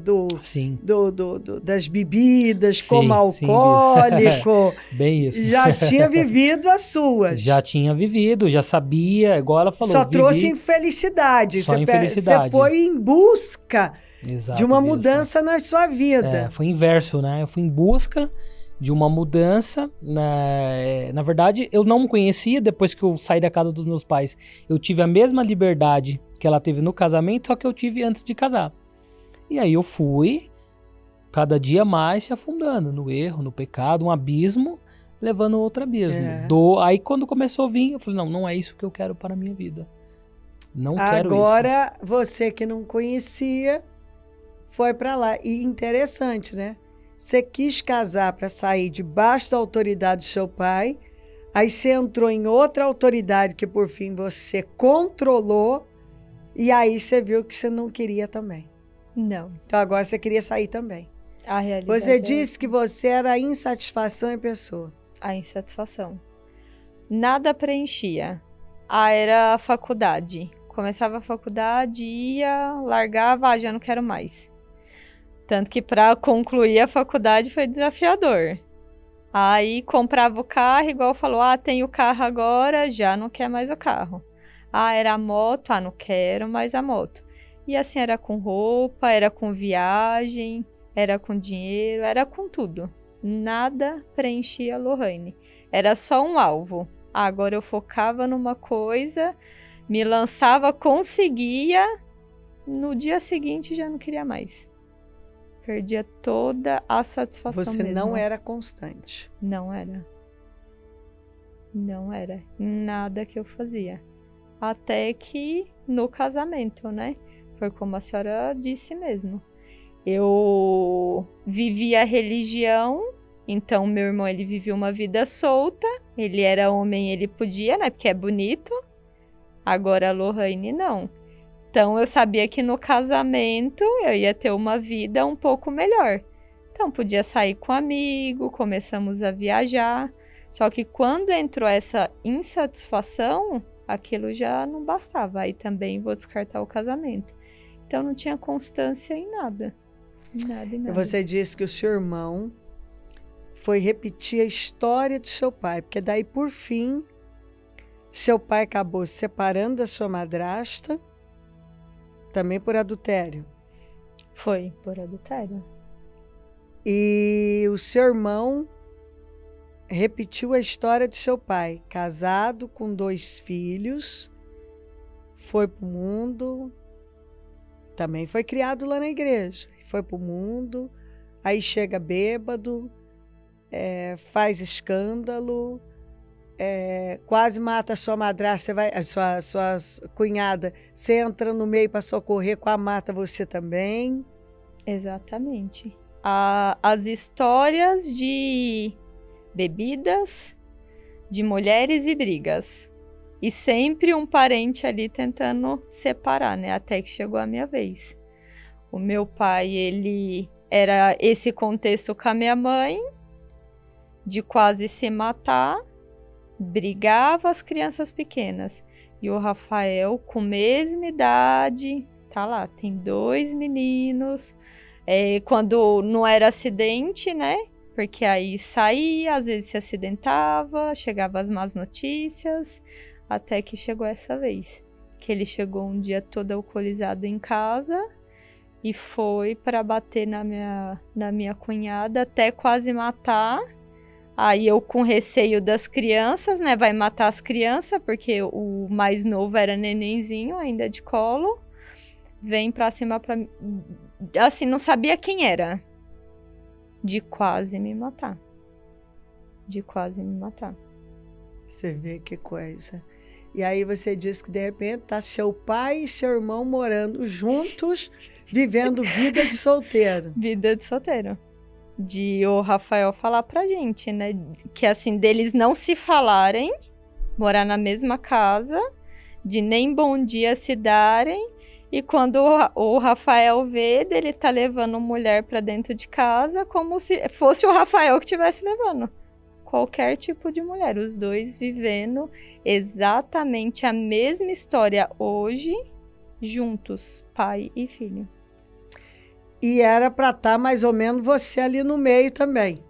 Sim. das bebidas, Sim, como alcoólico. Bem isso. Já tinha vivido as suas. Já tinha vivido, já sabia, igual ela falou. Só trouxe infelicidade. Só infelicidade. Você foi em busca de uma mesmo. mudança na sua vida. Foi inverso, né? Eu fui em busca de uma mudança. Na verdade, eu não me conhecia depois que eu saí da casa dos meus pais. Eu tive a mesma liberdade que ela teve no casamento, só que eu tive antes de casar. E aí eu fui, cada dia mais se afundando no erro, no pecado, um abismo, levando outro abismo. Aí quando começou a vir, eu falei, não é isso que eu quero para a minha vida. Não quero isso. Agora, você que não conhecia, foi para lá. E interessante, né? Você quis casar para sair debaixo da autoridade do seu pai, aí você entrou em outra autoridade que por fim você controlou, e aí você viu que você não queria também. Não. Então agora você queria sair também. A realidade Você disse que você era a insatisfação em pessoa. A insatisfação. Nada preenchia. Era a faculdade. Começava a faculdade, ia, largava, já não quero mais. Tanto que para concluir a faculdade foi desafiador. Aí comprava o carro, igual falou, tem o carro agora, já não quer mais o carro. Era a moto, não quero mais a moto. E assim era com roupa, era com viagem, era com dinheiro, era com tudo. Nada preenchia a Lohane. Era só um alvo. Agora eu focava numa coisa, me lançava, conseguia, no dia seguinte já não queria mais. Perdia toda a satisfação mesmo. Você não era constante. Não era. Não era. Nada que eu fazia. até que no casamento, né? Foi como a senhora disse mesmo. Eu vivi a religião, então meu irmão ele vivia uma vida solta, ele era homem, ele podia, né? Porque é bonito. Agora a Lohane não. Então eu sabia que no casamento eu ia ter uma vida um pouco melhor. Então podia sair com amigo, começamos a viajar. Só que quando entrou essa insatisfação, aquilo já não bastava. Aí também vou descartar o casamento. Então não tinha constância em nada. Em nada, em nada. Você disse que o seu irmão foi repetir a história do seu pai, porque daí, por fim, seu pai acabou se separando da sua madrasta, também por adultério. Foi, por adultério. E o seu irmão repetiu a história do seu pai, casado com 2 filhos, foi pro mundo, também foi criado lá na igreja, foi pro mundo, aí chega bêbado, faz escândalo, quase mata a sua madrasta, sua cunhada, você entra no meio para socorrer, quase mata você também. Exatamente. As histórias de bebidas, de mulheres e brigas. E sempre um parente ali tentando separar, né? Até que chegou a minha vez. O meu pai, ele era esse contexto com a minha mãe, de quase se matar, brigava as crianças pequenas. E o Rafael, com a mesma idade, tá lá, tem 2 meninos. Quando não era acidente, né? Porque aí saía, às vezes se acidentava, chegava as más notícias, até que chegou essa vez. Que ele chegou um dia todo alcoolizado em casa e foi para bater na minha cunhada, até quase matar. Aí eu com receio das crianças, né? Vai matar as crianças, porque o mais novo era nenenzinho, ainda de colo. Vem pra cima pra... Assim, não sabia quem era. De quase me matar. De quase me matar. Você vê que coisa. E aí você disse que de repente tá seu pai e seu irmão morando juntos, vivendo vida de solteiro. Vida de solteiro. De o Rafael falar pra gente, né? Que assim, deles não se falarem, morar na mesma casa, de nem bom dia se darem. E quando o Rafael vê, ele tá levando mulher pra dentro de casa, como se fosse o Rafael que estivesse levando qualquer tipo de mulher. Os dois vivendo exatamente a mesma história hoje, juntos, pai e filho. E era pra estar mais ou menos você ali no meio também.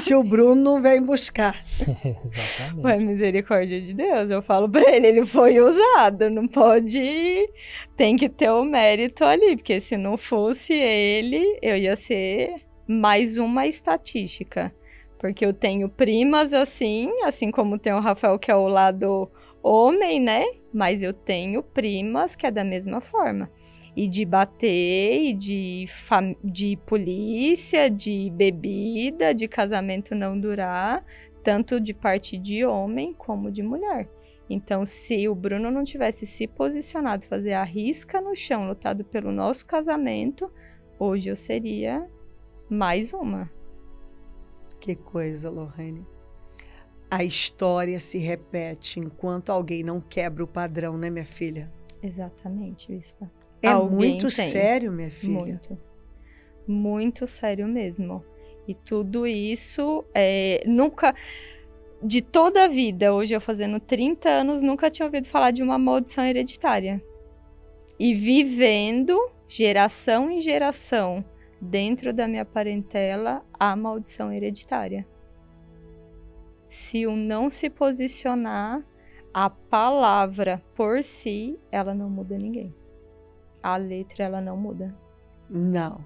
Se o Bruno não vem buscar. Exatamente. Ué, misericórdia de Deus, eu falo pra ele foi usado, não pode... Tem que ter o mérito ali, porque se não fosse ele, eu ia ser mais uma estatística. Porque eu tenho primas assim como tem o Rafael, que é o lado homem, né? Mas eu tenho primas que é da mesma forma. E de bater, e de polícia, de bebida, de casamento não durar, tanto de parte de homem como de mulher. Então, se o Bruno não tivesse se posicionado, fazer a risca no chão, lutado pelo nosso casamento, hoje eu seria mais uma. Que coisa, Lohane. A história se repete enquanto alguém não quebra o padrão, né, minha filha? Exatamente, Bispa. É Alguém muito tem. sério, minha filha. Muito. Muito sério mesmo. E tudo isso, nunca... De toda a vida, hoje eu fazendo 30 anos, nunca tinha ouvido falar de uma maldição hereditária. E vivendo, geração em geração, dentro da minha parentela, a maldição hereditária. Se eu não se posicionar, a palavra por si, ela não muda ninguém. A letra, ela não muda. Não.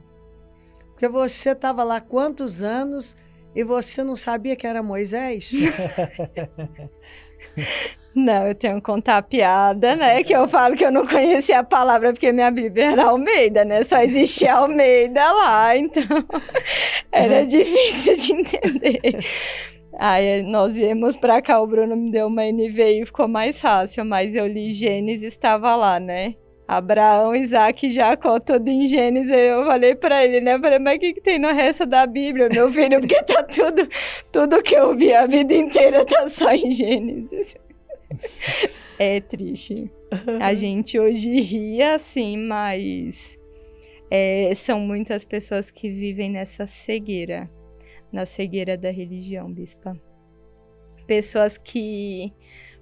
Porque você estava lá quantos anos e você não sabia que era Moisés? Não, eu tenho que contar a piada, né? Que eu falo que eu não conhecia a palavra porque minha Bíblia era Almeida, né? Só existia Almeida lá, então era difícil de entender. Aí nós viemos pra cá, o Bruno me deu uma NVI e ficou mais fácil, mas eu li Gênesis, estava lá, né? Abraão, Isaac e Jacó, tudo em Gênesis. Eu falei pra ele, né? Eu falei, mas o que tem no resto da Bíblia, meu filho? Porque tá tudo que eu vi a vida inteira tá só em Gênesis. É triste. A gente hoje ri assim, mas são muitas pessoas que vivem nessa cegueira, na cegueira da religião, bispa. Pessoas que,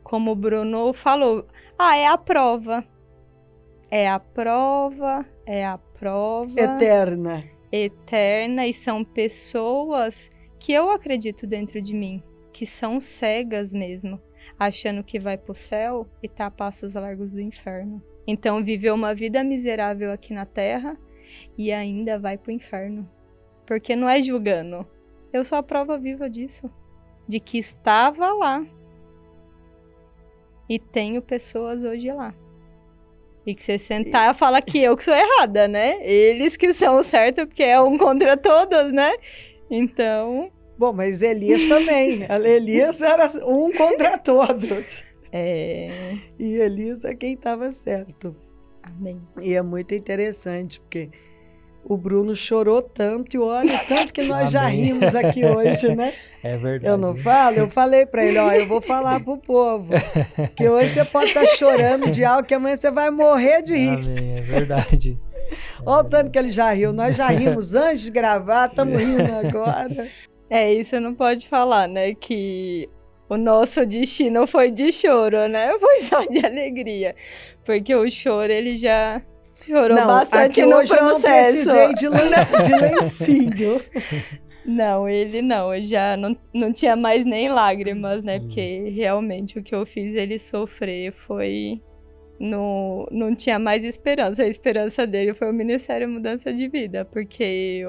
como o Bruno falou, é a prova. É a prova. Eterna, e são pessoas que eu acredito dentro de mim, que são cegas mesmo, achando que vai pro céu e tá a passos largos do inferno. Então viveu uma vida miserável aqui na terra e ainda vai pro inferno. Porque não é julgando. Eu sou a prova viva disso. De que estava lá. E tenho pessoas hoje lá. E que você sentar e fala que eu que sou errada, né? Eles que são certos, porque é um contra todos, né? Então... Bom, mas Elias também. Elias era um contra todos. E Elias é quem estava certo. Amém. E é muito interessante, porque o Bruno chorou tanto, e olha, tanto que nós já rimos aqui hoje, né? É verdade. Eu não falo? Eu falei para ele, eu vou falar pro povo, que hoje você pode estar chorando de algo que amanhã você vai morrer de rir. Amém, é verdade. Olha o tanto que ele já riu. Nós já rimos antes de gravar, estamos rindo agora. Isso não pode falar, né? Que o nosso destino foi de choro, né? Foi só de alegria. Porque o choro, ele já... chorou bastante no hoje processo. Eu não precisei de lencinho. Não, ele não. Eu já não tinha mais nem lágrimas, né? Porque realmente o que eu fiz ele sofrer foi... Não tinha mais esperança. A esperança dele foi o Ministério Mudança de Vida. Porque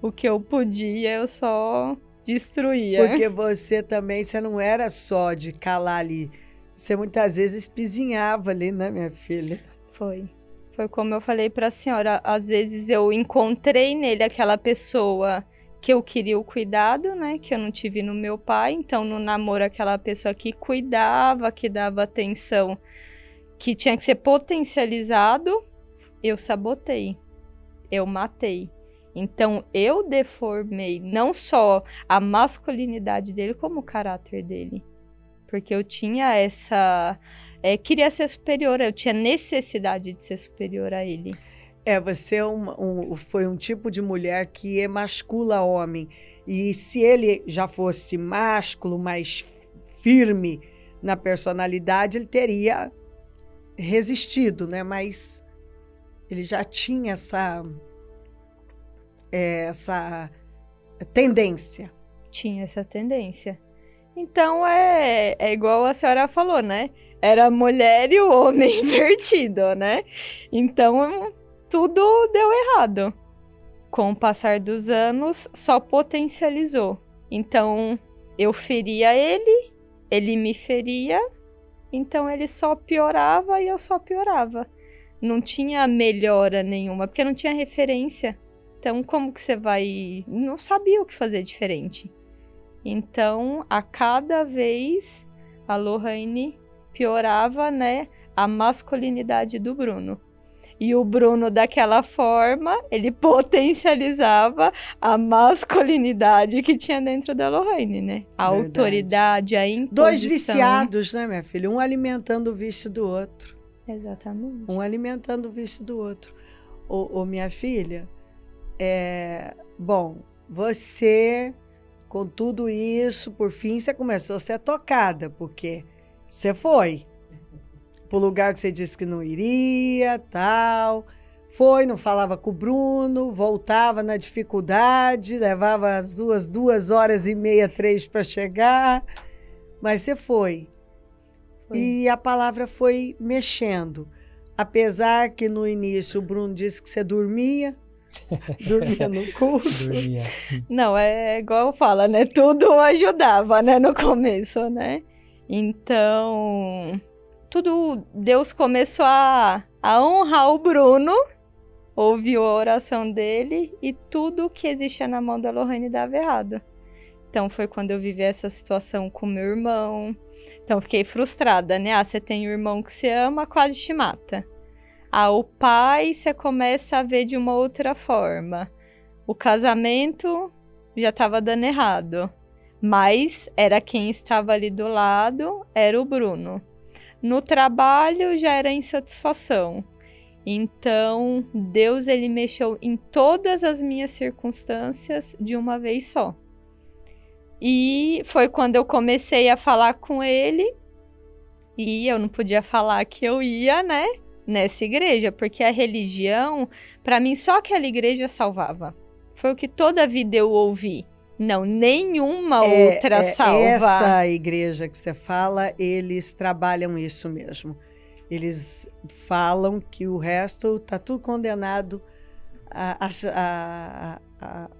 o que eu podia, eu só destruía. Porque você também, você não era só de calar ali. Você muitas vezes espizinhava ali, né, minha filha? Foi como eu falei para a senhora, às vezes eu encontrei nele aquela pessoa que eu queria o cuidado, né, que eu não tive no meu pai, então no namoro aquela pessoa que cuidava, que dava atenção, que tinha que ser potencializado, eu sabotei, eu matei. Então eu deformei não só a masculinidade dele, como o caráter dele. Porque eu tinha queria ser superior, eu tinha necessidade de ser superior a ele. Você foi um tipo de mulher que emascula homem. E se ele já fosse másculo, mais firme na personalidade, ele teria resistido, né? Mas ele já tinha essa tendência. Tinha essa tendência. Então é igual a senhora falou, né? Era a mulher e o homem invertido, né? Então tudo deu errado. Com o passar dos anos, só potencializou. Então eu feria ele me feria, então ele só piorava e eu só piorava. Não tinha melhora nenhuma, porque não tinha referência. Então como que você vai... Não sabia o que fazer diferente. Então, a cada vez, a Lohane piorava, né, a masculinidade do Bruno. E o Bruno, daquela forma, ele potencializava a masculinidade que tinha dentro da Lohane, né? A Verdade. Autoridade, a imposição. Dois viciados, né, minha filha? Um alimentando o vício do outro. Exatamente. Um alimentando o vício do outro. Minha filha, bom, você... Com tudo isso, por fim, você começou a ser tocada, porque você foi pro lugar que você disse que não iria, tal. Foi, não falava com o Bruno, voltava na dificuldade, levava as 2h30, 3 para chegar. Mas você foi. E a palavra foi mexendo. Apesar que no início o Bruno disse que você dormia no culto. Dormia. Não, é igual fala, né? Tudo ajudava, né? No começo, né? Então, Deus começou a honrar o Bruno, ouviu a oração dele e tudo que existia na mão da Lohane dava errado. Então foi quando eu vivi essa situação com meu irmão. Então fiquei frustrada, né? Você tem um irmão que você ama, quase te mata. O pai você começa a ver de uma outra forma. O casamento já estava dando errado. Mas era quem estava ali do lado, era o Bruno. No trabalho já era insatisfação. Então, Deus, ele mexeu em todas as minhas circunstâncias de uma vez só. E foi quando eu comecei a falar com ele, e eu não podia falar que eu ia, né, nessa igreja, porque a religião, para mim, só aquela igreja salvava. Foi o que toda a vida eu ouvi. Não, nenhuma outra salva. Essa igreja que você fala, eles trabalham isso mesmo. Eles falam que o resto está tudo condenado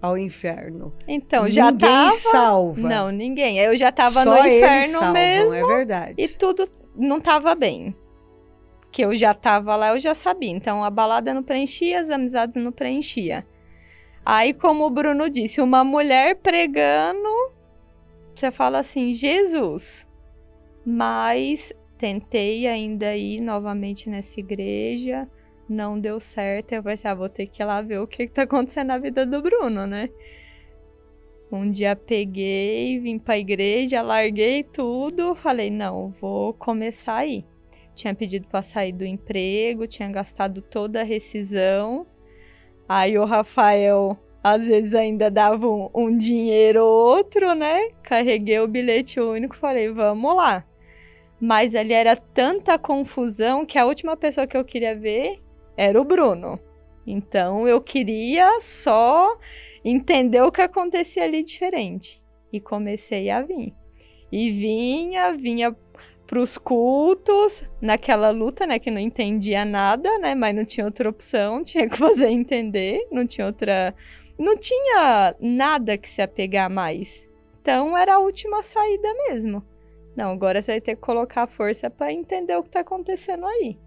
ao inferno. Então, já ninguém tava... salva. Não, ninguém. Eu já estava no Só eles inferno salvam, mesmo. é verdade. E tudo não estava bem. Que eu já estava lá, eu já sabia. Então, a balada não preenchia, as amizades não preenchia. Aí, como o Bruno disse, uma mulher pregando, você fala assim, Jesus. Mas tentei ainda ir novamente nessa igreja, não deu certo. Eu pensei, vou ter que ir lá ver o que tá acontecendo na vida do Bruno, né? Um dia peguei, vim pra igreja, larguei tudo, falei, não, vou começar a ir. Tinha pedido pra sair do emprego, tinha gastado toda a rescisão. Aí o Rafael, às vezes, ainda dava um dinheiro ou outro, né? Carreguei o bilhete único, falei, vamos lá. Mas ali era tanta confusão que a última pessoa que eu queria ver era o Bruno. Então, eu queria só entender o que acontecia ali diferente. E comecei a vir. E vinha pros cultos, naquela luta, né, que não entendia nada, né, mas não tinha outra opção, tinha que fazer entender, não tinha nada que se apegar mais. Então, era a última saída mesmo. Não, agora você vai ter que colocar força para entender o que tá acontecendo aí.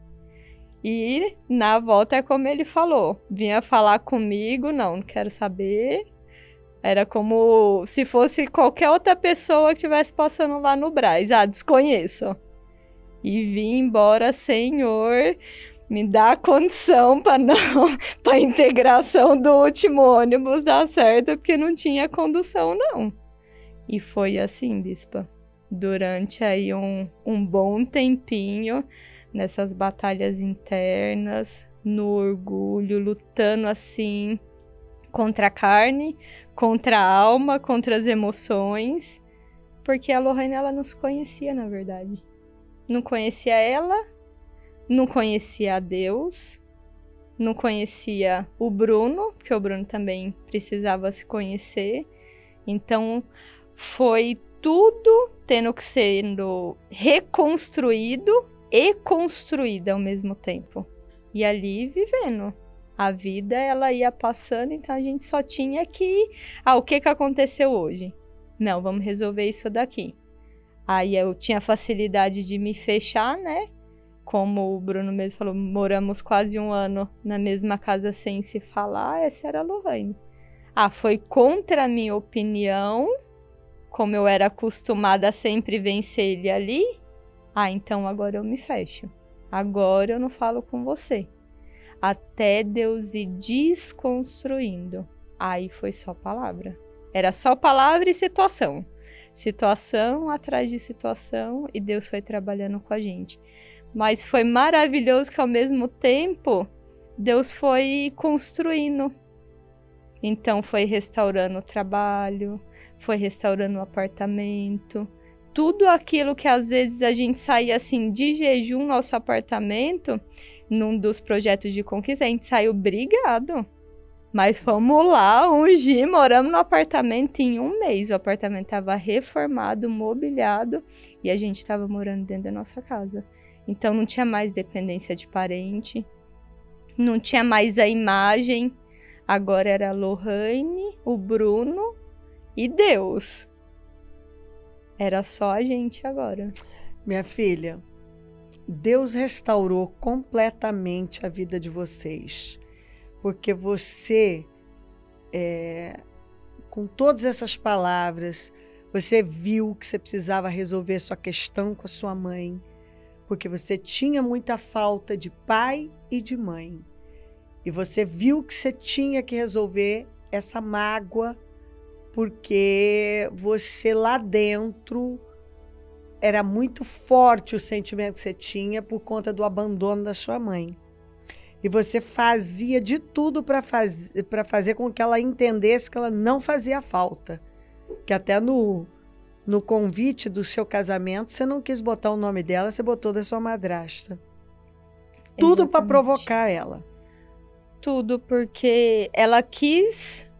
E na volta é como ele falou, vinha falar comigo, não quero saber. Era como se fosse qualquer outra pessoa que estivesse passando lá no Brás. Desconheço. E vim embora, Senhor, me dá condição para a integração do último ônibus dar certo, porque não tinha condução, não. E foi assim, bispa. Durante aí um bom tempinho, nessas batalhas internas, no orgulho, lutando assim contra a carne, contra a alma, contra as emoções, porque a Lohane, ela não se conhecia, na verdade. Não conhecia ela, não conhecia a Deus, não conhecia o Bruno, porque o Bruno também precisava se conhecer. Então, foi tudo tendo que sendo reconstruído e construído ao mesmo tempo. E ali vivendo. A vida, ela ia passando, então a gente só tinha que... o que aconteceu hoje? Não, vamos resolver isso daqui. Aí eu tinha facilidade de me fechar, né? Como o Bruno mesmo falou, moramos quase 1 ano na mesma casa sem se falar, essa era a Lohane. Foi contra a minha opinião, como eu era acostumada a sempre vencer ele ali. Então agora eu me fecho. Agora eu não falo com você. Até Deus ir desconstruindo. Aí foi só palavra. Era só palavra e situação. Situação atrás de situação, e Deus foi trabalhando com a gente. Mas foi maravilhoso que ao mesmo tempo Deus foi construindo. Então foi restaurando o trabalho, foi restaurando o apartamento. Tudo aquilo que às vezes a gente saía assim de jejum no nosso apartamento, num dos projetos de conquista, a gente saiu brigado. Mas fomos lá, ungir, moramos no apartamento em 1 mês. O apartamento estava reformado, mobiliado, e a gente estava morando dentro da nossa casa. Então não tinha mais dependência de parente, não tinha mais a imagem. Agora era a Lohane, o Bruno e Deus. Era só a gente agora. Minha filha, Deus restaurou completamente a vida de vocês, porque você, com todas essas palavras, Você viu que você precisava resolver sua questão com a sua mãe, porque você tinha muita falta de pai e de mãe. E você viu que você tinha que resolver essa mágoa, porque você lá dentro era muito forte o sentimento que você tinha por conta do abandono da sua mãe. E você fazia de tudo para fazer com que ela entendesse que ela não fazia falta. Que até no convite do seu casamento, você não quis botar o nome dela, você botou da sua madrasta. Tudo para provocar ela. Tudo porque ela quis...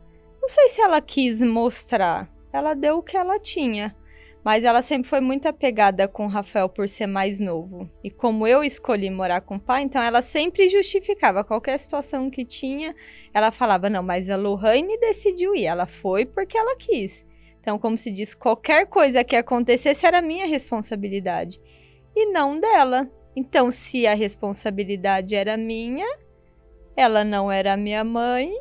Não sei se ela quis mostrar. Ela deu o que ela tinha. Mas ela sempre foi muito apegada com o Rafael por ser mais novo. E como eu escolhi morar com o pai, então ela sempre justificava qualquer situação que tinha. Ela falava, não, mas a Lohane decidiu ir. Ela foi porque ela quis. Então, como se diz, qualquer coisa que acontecesse era minha responsabilidade. E não dela. Então, se a responsabilidade era minha, ela não era minha mãe.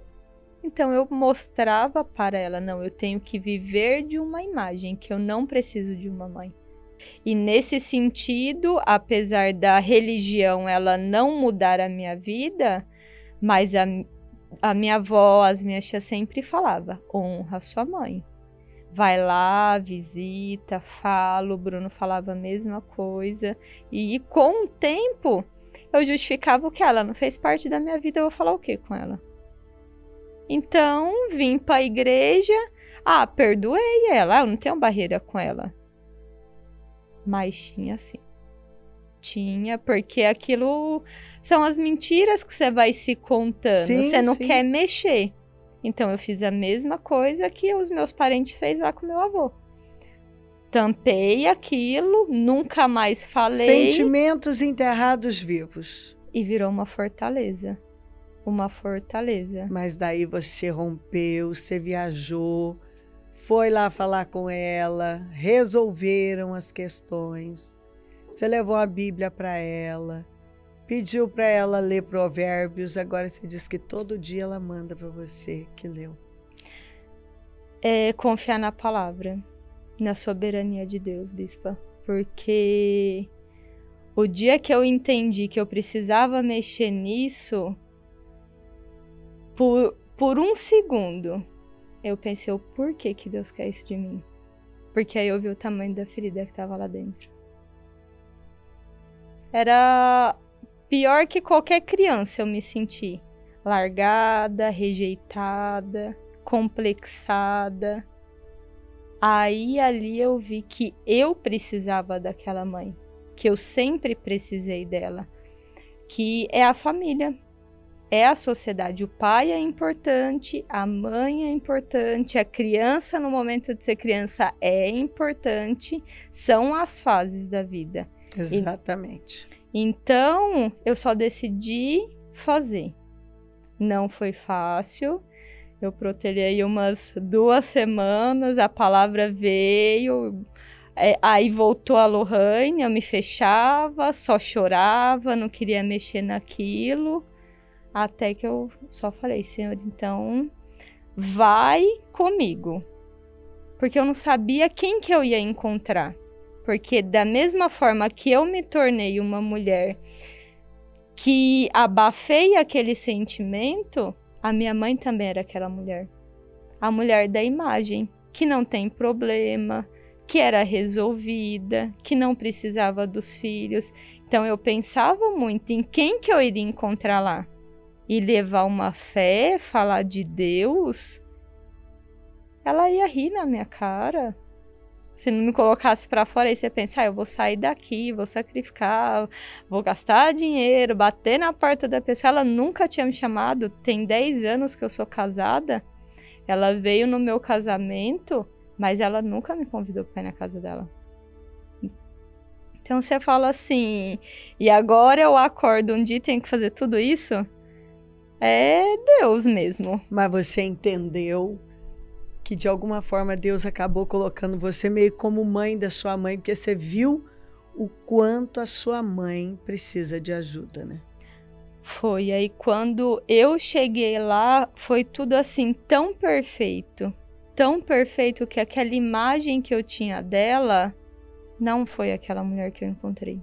Então eu mostrava para ela, não, eu tenho que viver de uma imagem, que eu não preciso de uma mãe. E nesse sentido, apesar da religião ela não mudar a minha vida, mas a minha avó, as minhas tias sempre falava, honra sua mãe. Vai lá, visita, fala, o Bruno falava a mesma coisa. E com o tempo, eu justificava o que ela não fez parte da minha vida, eu vou falar o que com ela? Então, vim para a igreja. Perdoei ela. Eu não tenho barreira com ela. Mas tinha sim. Tinha, porque aquilo são as mentiras que você vai se contando. Sim, você não sim. quer mexer. Então, eu fiz a mesma coisa que os meus parentes fez lá com meu avô. Tampei aquilo, nunca mais falei. Sentimentos enterrados vivos. E virou uma fortaleza. Uma fortaleza. Mas daí você rompeu, você viajou, foi lá falar com ela, resolveram as questões. Você levou a Bíblia para ela, pediu para ela ler Provérbios, agora você diz que todo dia ela manda para você que leu. É confiar na palavra, na soberania de Deus, bispa. Porque o dia que eu entendi que eu precisava mexer nisso... Por um segundo, eu pensei, por que que Deus quer isso de mim? Porque aí eu vi o tamanho da ferida que estava lá dentro. Era pior que qualquer criança eu me senti. Largada, rejeitada, complexada. Aí ali eu vi que eu precisava daquela mãe. Que eu sempre precisei dela. Que é a família. É a sociedade. O pai é importante, a mãe é importante, a criança no momento de ser criança é importante, são as fases da vida. Exatamente. Então, eu só decidi fazer. Não foi fácil. Eu protelei umas 2 semanas, a palavra veio, aí voltou a Lohane, eu me fechava, só chorava, não queria mexer naquilo. Até que eu só falei, Senhor, então vai comigo. Porque eu não sabia quem que eu ia encontrar. Porque da mesma forma que eu me tornei uma mulher que abafei aquele sentimento, a minha mãe também era aquela mulher. A mulher da imagem, que não tem problema, que era resolvida, que não precisava dos filhos. Então eu pensava muito em quem que eu iria encontrar lá. E levar uma fé, falar de Deus, ela ia rir na minha cara. Se não me colocasse pra fora, aí você pensa, eu vou sair daqui, vou sacrificar, vou gastar dinheiro, bater na porta da pessoa. Ela nunca tinha me chamado, tem 10 anos que eu sou casada. Ela veio no meu casamento, mas ela nunca me convidou pra ir na casa dela. Então você fala assim, e agora eu acordo um dia e tenho que fazer tudo isso? É Deus mesmo. Mas você entendeu que de alguma forma Deus acabou colocando você meio como mãe da sua mãe, porque você viu o quanto a sua mãe precisa de ajuda, né? Foi, aí quando eu cheguei lá, foi tudo assim tão perfeito. tão perfeito que aquela imagem que eu tinha dela não foi aquela mulher que eu encontrei.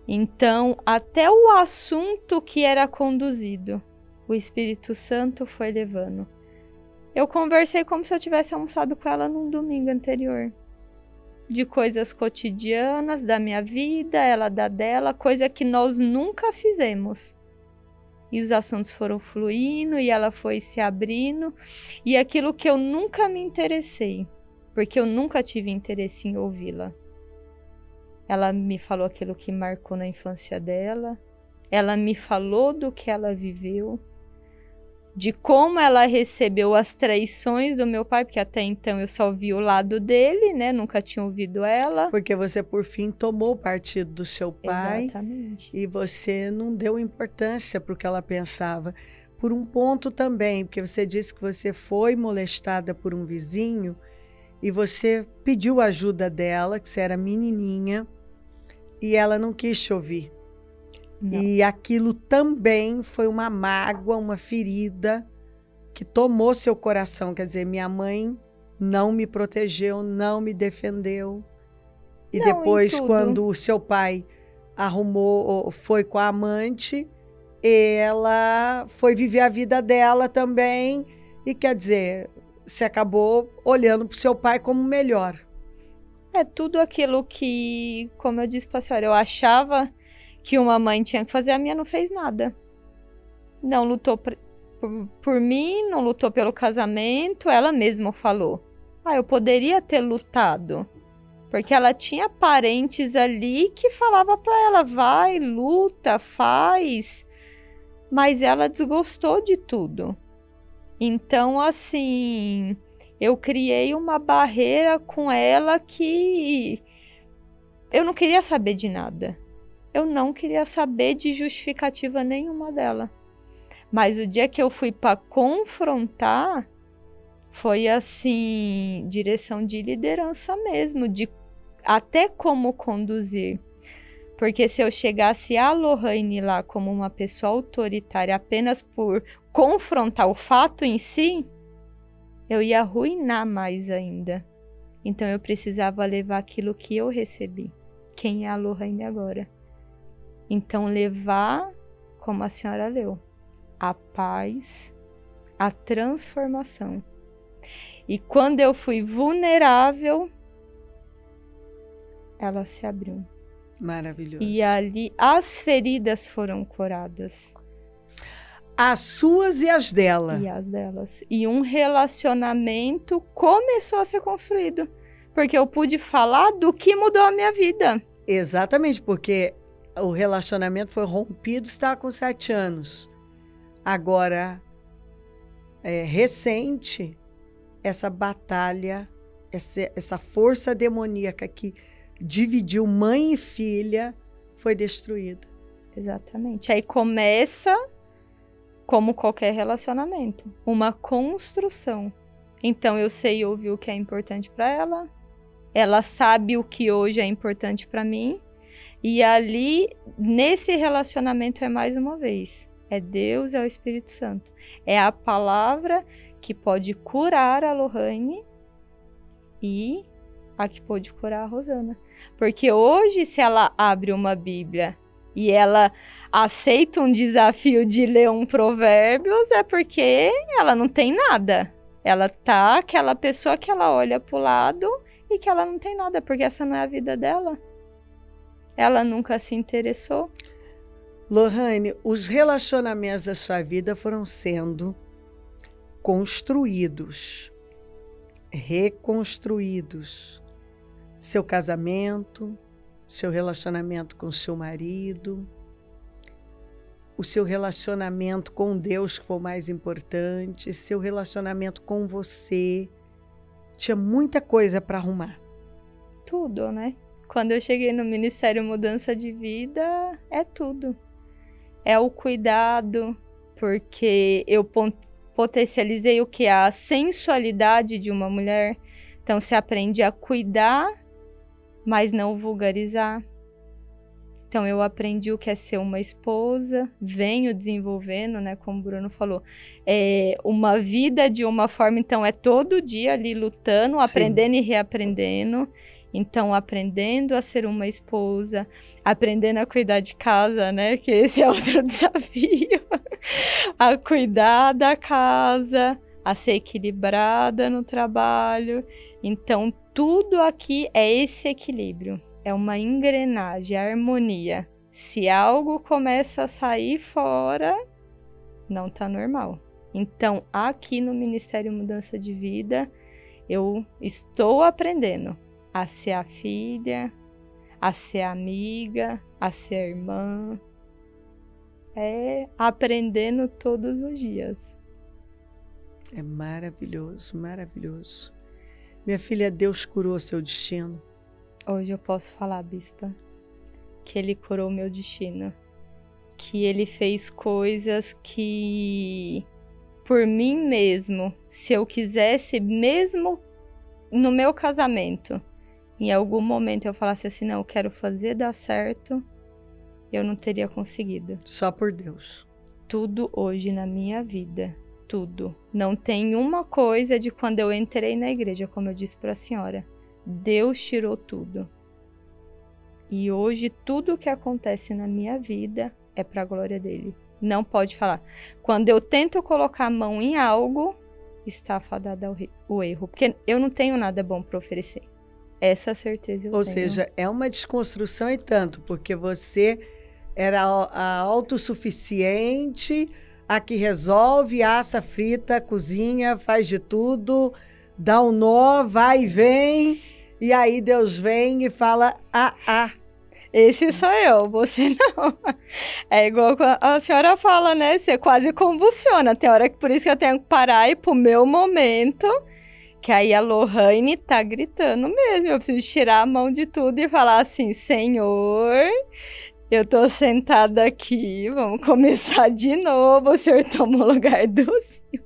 Então, até o assunto que era conduzido, o Espírito Santo foi levando. Eu conversei como se eu tivesse almoçado com ela num domingo anterior. De coisas cotidianas da minha vida, ela da dela, coisa que nós nunca fizemos. E os assuntos foram fluindo e ela foi se abrindo. E aquilo que eu nunca me interessei, porque eu nunca tive interesse em ouvi-la. Ela me falou aquilo que marcou na infância dela. Ela me falou do que ela viveu. De como ela recebeu as traições do meu pai, porque até então eu só vi o lado dele, né? Nunca tinha ouvido ela. Porque você, por fim, tomou o partido do seu pai. Exatamente. E você não deu importância para o que ela pensava. Por um ponto também, porque você disse que você foi molestada por um vizinho e você pediu ajuda dela, que você era menininha, e ela não quis te ouvir. Não. E aquilo também foi uma mágoa, uma ferida que tomou seu coração. Quer dizer, minha mãe não me protegeu, não me defendeu. E Não, depois, em tudo. quando o seu pai foi com a amante, ela foi viver a vida dela também. E quer dizer, você acabou olhando para o seu pai como melhor. É tudo aquilo que, como eu disse para a senhora, eu achava que uma mãe tinha que fazer, a minha não fez nada. Não lutou por mim, não lutou pelo casamento, ela mesma falou. Eu poderia ter lutado. Porque ela tinha parentes ali que falava para ela, vai, luta, faz. Mas ela desgostou de tudo. Então, assim, eu criei uma barreira com ela que eu não queria saber de nada. Eu não queria saber de justificativa nenhuma dela. Mas o dia que eu fui para confrontar, foi assim, direção de liderança mesmo, de até como conduzir. Porque se eu chegasse a Lohane lá como uma pessoa autoritária apenas por confrontar o fato em si, eu ia arruinar mais ainda. Então eu precisava levar aquilo que eu recebi. Quem é a Lohane agora? Então levar, como a senhora leu, a paz, a transformação. E quando eu fui vulnerável, ela se abriu. Maravilhoso. E ali as feridas foram curadas. As suas e as dela. E as delas. E um relacionamento começou a ser construído. Porque eu pude falar do que mudou a minha vida. Exatamente, porque o relacionamento foi rompido, está com 7 anos. Agora, recente, essa batalha, essa força demoníaca que dividiu mãe e filha, foi destruída. Exatamente. Aí começa, como qualquer relacionamento, uma construção. Então eu sei ouvir o que é importante para ela, ela sabe o que hoje é importante para mim, e ali, nesse relacionamento, é mais uma vez, é Deus, é o Espírito Santo. É a palavra que pode curar a Lohane e a que pode curar a Rosana. Porque hoje, se ela abre uma Bíblia e ela aceita um desafio de ler um Provérbios, é porque ela não tem nada. Ela tá aquela pessoa que ela olha pro lado e que ela não tem nada, porque essa não é a vida dela. Ela nunca se interessou. Lohane, os relacionamentos da sua vida foram sendo construídos, reconstruídos. Seu casamento, seu relacionamento com seu marido, o seu relacionamento com Deus, que foi o mais importante, seu relacionamento com você. Tinha muita coisa para arrumar. Tudo, né? Quando eu cheguei no Ministério Mudança de Vida, é tudo. É o cuidado, porque eu potencializei o que? A sensualidade de uma mulher. Então, você aprende a cuidar, mas não vulgarizar. Então, eu aprendi o que é ser uma esposa, venho desenvolvendo, né, como o Bruno falou, uma vida de uma forma, então, é todo dia ali lutando, aprendendo e reaprendendo. Então, aprendendo a ser uma esposa, aprendendo a cuidar de casa, né, que esse é outro desafio, a cuidar da casa, a ser equilibrada no trabalho. Então, tudo aqui é esse equilíbrio. É uma engrenagem, a harmonia. Se algo começa a sair fora, não tá normal. Então, aqui no Ministério Mudança de Vida, eu estou aprendendo a ser a filha, a ser a amiga, a ser a irmã. Aprendendo todos os dias. É maravilhoso, maravilhoso. Minha filha, Deus curou seu destino. Hoje eu posso falar, Bispa, que Ele curou meu destino. Que Ele fez coisas que, por mim mesmo, se eu quisesse, mesmo no meu casamento, em algum momento eu falasse assim, não, eu quero fazer dar certo, eu não teria conseguido. Só por Deus. Tudo hoje na minha vida, tudo. Não tem uma coisa de quando eu entrei na igreja, como eu disse para a senhora. Deus tirou tudo. E hoje tudo que acontece na minha vida é para a glória dele. Não pode falar. Quando eu tento colocar a mão em algo, está fadado ao erro. Porque eu não tenho nada bom para oferecer. Essa certeza eu tenho. Ou seja, é uma desconstrução e tanto, porque você era a autossuficiente, a que resolve, assa, frita, cozinha, faz de tudo, dá um nó, vai e vem, e aí Deus vem e fala, Esse sou eu, você não. É igual a senhora fala, né? Você quase convulsiona. Tem hora que por isso que eu tenho que parar e ir pro meu momento, que aí a Lohane tá gritando mesmo. Eu preciso tirar a mão de tudo e falar assim, Senhor, eu tô sentada aqui, vamos começar de novo. O Senhor toma o lugar do Senhor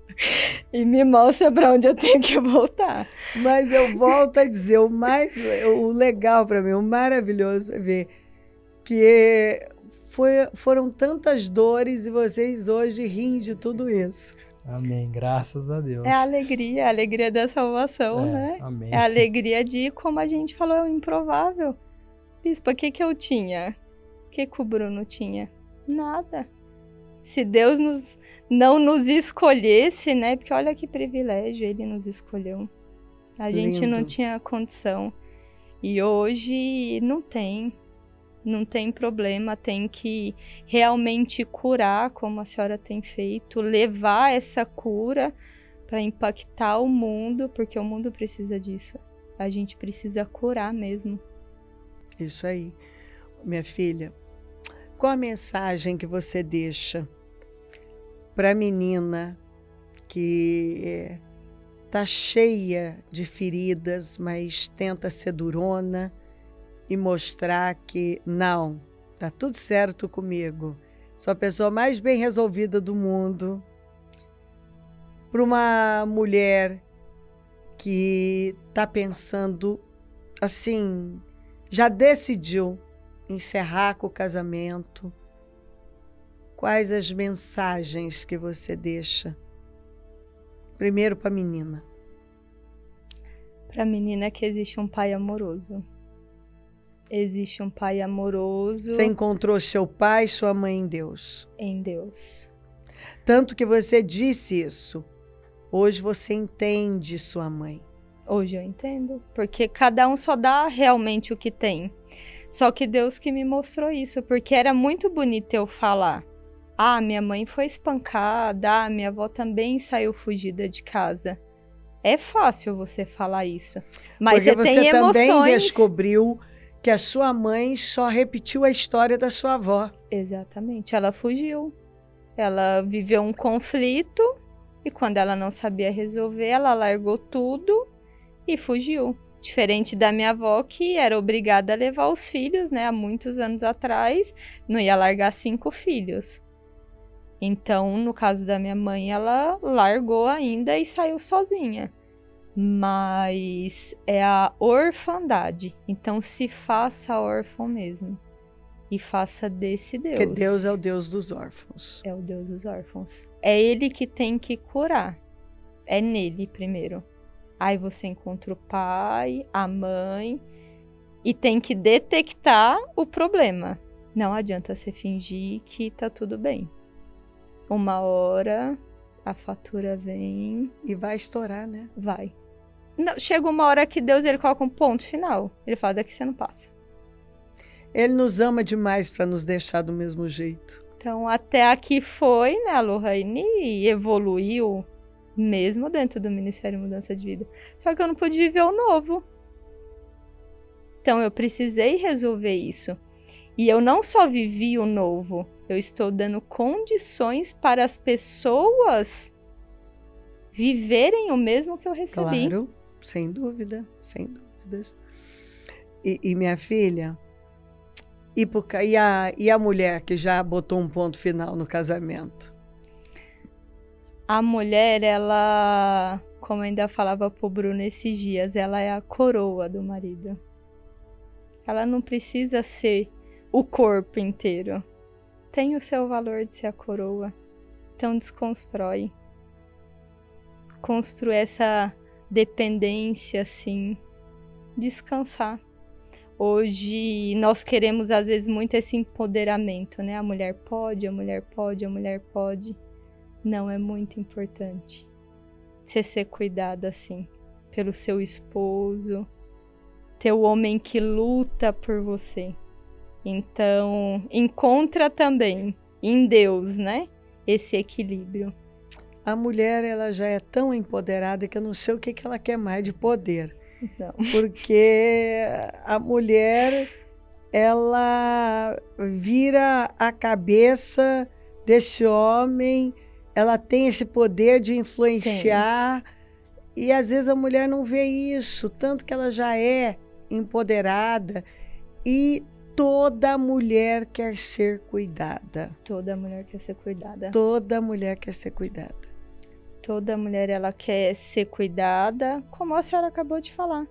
e me mostra para onde eu tenho que voltar. Mas eu volto a dizer, o legal para mim, o maravilhoso é ver que foram tantas dores e vocês hoje riem de tudo isso. Amém, graças a Deus. É a alegria da salvação, né? Amém. É a alegria de, como a gente falou, é o improvável. Bispa, o que eu tinha? O que o Bruno tinha? Nada. Se Deus não nos escolhesse, né? Porque olha que privilégio, Ele nos escolheu. A gente não tinha condição. E hoje não tem problema, tem que realmente curar, como a senhora tem feito, levar essa cura para impactar o mundo, porque o mundo precisa disso. A gente precisa curar mesmo. Isso aí. Minha filha, qual a mensagem que você deixa para a menina que está cheia de feridas, mas tenta ser durona e mostrar que não, tá tudo certo comigo, sou a pessoa mais bem resolvida do mundo? Para uma mulher que está pensando assim, já decidiu encerrar com o casamento, quais as mensagens que você deixa? Primeiro para a menina. Para a menina que existe um pai amoroso. Existe um pai amoroso. Você encontrou seu pai e sua mãe em Deus. Em Deus. Tanto que você disse isso. Hoje você entende sua mãe. Hoje eu entendo. Porque cada um só dá realmente o que tem. Só que Deus que me mostrou isso. Porque era muito bonito eu falar. Ah, minha mãe foi espancada. Ah, minha avó também saiu fugida de casa. É fácil você falar isso. Mas porque você tem emoções. Você também descobriu que a sua mãe só repetiu a história da sua avó. Exatamente. Ela fugiu. Ela viveu um conflito e quando ela não sabia resolver, ela largou tudo e fugiu. Diferente da minha avó, que era obrigada a levar os filhos, né? Há muitos anos atrás, não ia largar 5 filhos. Então, no caso da minha mãe, ela largou ainda e saiu sozinha. Mas é a orfandade. Então, se faça órfão mesmo. e faça desse Deus. Porque Deus é o Deus dos órfãos. É o Deus dos órfãos. É Ele que tem que curar. É nele primeiro. Aí você encontra o pai, a mãe, e tem que detectar o problema. Não adianta você fingir que tá tudo bem. Uma hora a fatura vem. E vai estourar, né? Vai. Não, chega uma hora que Deus ele coloca um ponto final. Ele fala, daqui você não passa. Ele nos ama demais para nos deixar do mesmo jeito. Então, até aqui foi, né? A Lohane evoluiu mesmo dentro do Ministério Mudança de Vida. Só que eu não pude viver o novo. Então, eu precisei resolver isso. E eu não só vivi o novo, eu estou dando condições para as pessoas viverem o mesmo que eu recebi. Claro, sem dúvida, sem dúvidas. E minha filha, e a mulher que já botou um ponto final no casamento? A mulher, ela, como eu ainda falava pro Bruno esses dias, ela é a coroa do marido. Ela não precisa ser o corpo inteiro. Tem o seu valor de ser a coroa. Então desconstrói. Construir essa dependência, assim. Descansar. Hoje nós queremos às vezes muito esse empoderamento, né? A mulher pode, a mulher pode, a mulher pode. Não, é muito importante você ser cuidada assim pelo seu esposo, ter o homem que luta por você. Então, encontra também em Deus, né? Esse equilíbrio. A mulher, ela já é tão empoderada que eu não sei o que ela quer mais de poder. Não. Porque a mulher, ela vira a cabeça desse homem, ela tem esse poder de influenciar. E às vezes a mulher não vê isso, tanto que ela já é empoderada. E toda mulher quer ser cuidada. Toda mulher quer ser cuidada. Toda mulher quer ser cuidada. Toda mulher, ela quer ser cuidada, como a senhora acabou de falar.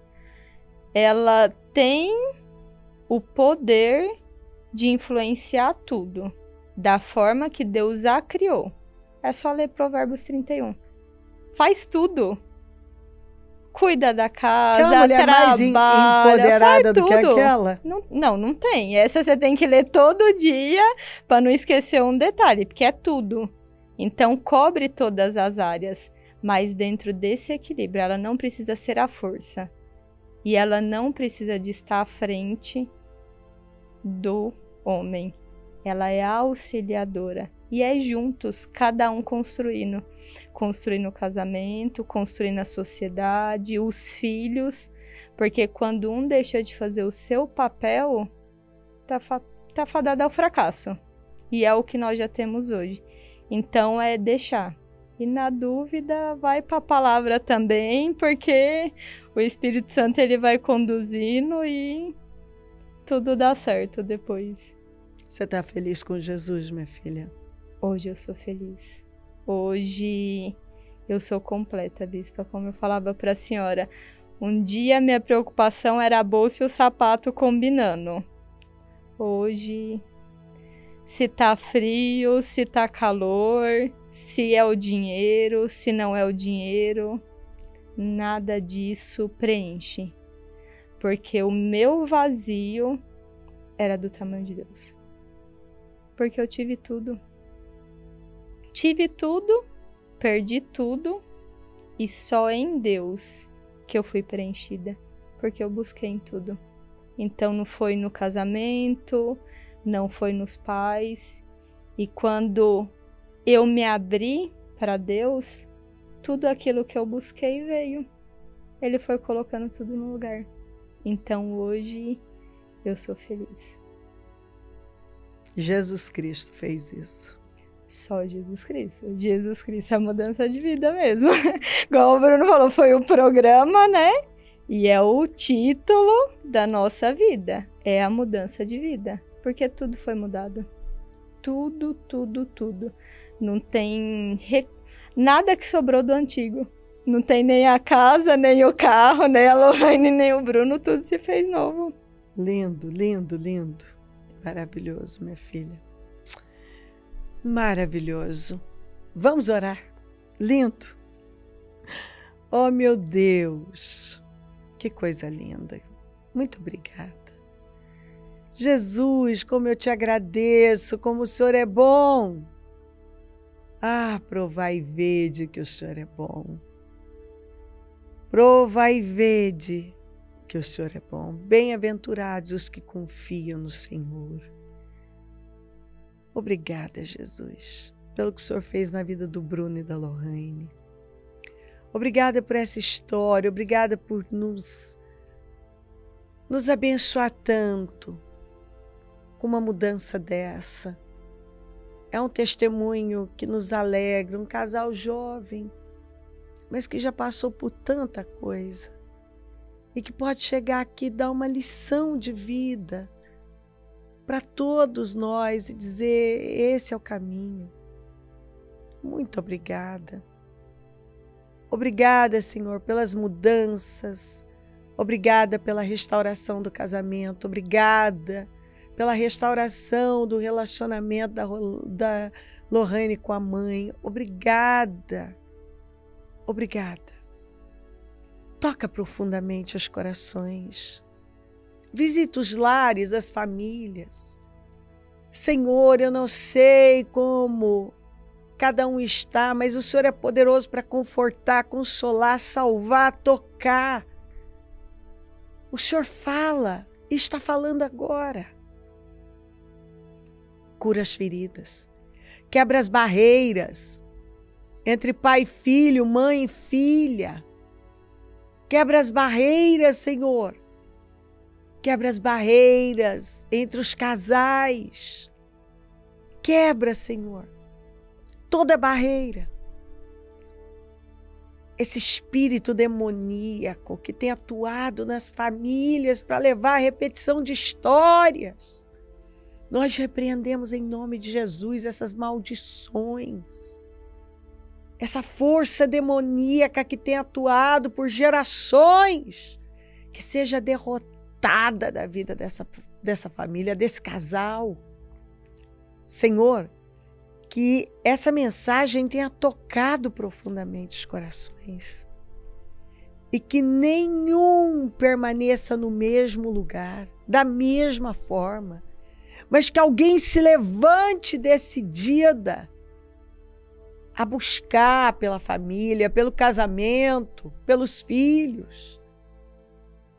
Ela tem o poder de influenciar tudo, da forma que Deus a criou. É só ler Provérbios 31. Faz tudo. Cuida da casa, Tem uma mulher mais empoderada do que aquela? Não tem. Essa você tem que ler todo dia para não esquecer um detalhe, porque é tudo. Então, cobre todas as áreas, mas dentro desse equilíbrio, ela não precisa ser a força. E ela não precisa de estar à frente do homem. Ela é auxiliadora. E é juntos, cada um construindo. Construindo o casamento, construindo a sociedade, os filhos. Porque quando um deixa de fazer o seu papel, tá fadado ao fracasso. E é o que nós já temos hoje. Então é deixar. E na dúvida, vai para a palavra também, porque o Espírito Santo ele vai conduzindo e tudo dá certo depois. Você está feliz com Jesus, minha filha? Hoje eu sou feliz. Hoje eu sou completa, bispa. Como eu falava para a senhora, um dia minha preocupação era a bolsa e o sapato combinando. Hoje, se tá frio, se tá calor, se é o dinheiro, se não é o dinheiro, nada disso preenche. Porque o meu vazio era do tamanho de Deus. Porque eu tive tudo. Tive tudo, perdi tudo, e só em Deus que eu fui preenchida. Porque eu busquei em tudo. Então não foi no casamento, não foi nos pais. E quando eu me abri para Deus, tudo aquilo que eu busquei veio. Ele foi colocando tudo no lugar. Então hoje eu sou feliz. Jesus Cristo fez isso. Só Jesus Cristo. Jesus Cristo é a mudança de vida mesmo. Igual o Bruno falou, foi o programa, né? E é o título da nossa vida. É a mudança de vida. Porque tudo foi mudado. Tudo, tudo, tudo. Não tem nada que sobrou do antigo. Não tem nem a casa, nem o carro, nem a Lohane, nem o Bruno. Tudo se fez novo. Lindo, lindo, lindo. Maravilhoso, minha filha. Maravilhoso. Vamos orar. Lindo. Oh, meu Deus. Que coisa linda. Muito obrigada. Jesus, como eu te agradeço, como o Senhor é bom. Ah, provai e vede que o Senhor é bom. Provai e vede que o Senhor é bom. Bem-aventurados os que confiam no Senhor. Obrigada, Jesus, pelo que o Senhor fez na vida do Bruno e da Lohane. Obrigada por essa história, obrigada por nos abençoar tanto com uma mudança dessa. É um testemunho que nos alegra, um casal jovem, mas que já passou por tanta coisa e que pode chegar aqui e dar uma lição de vida para todos nós e dizer: esse é o caminho. Muito obrigada. Obrigada, Senhor, pelas mudanças. Obrigada pela restauração do casamento. Obrigada pela restauração do relacionamento da Lohane com a mãe. Obrigada. Obrigada. Toca profundamente os corações. Visita os lares, as famílias. Senhor, eu não sei como cada um está, mas o Senhor é poderoso para confortar, consolar, salvar, tocar. O Senhor fala e está falando agora. Cura as feridas, quebra as barreiras entre pai e filho, mãe e filha. Quebra as barreiras, Senhor. Quebra as barreiras entre os casais. Quebra, Senhor, toda barreira. Esse espírito demoníaco que tem atuado nas famílias para levar a repetição de histórias. Nós repreendemos em nome de Jesus essas maldições. Essa força demoníaca que tem atuado por gerações, que seja derrotada da vida dessa família, desse casal. Senhor, que essa mensagem tenha tocado profundamente os corações e que nenhum permaneça no mesmo lugar, da mesma forma, mas que alguém se levante decidida a buscar pela família, pelo casamento, pelos filhos,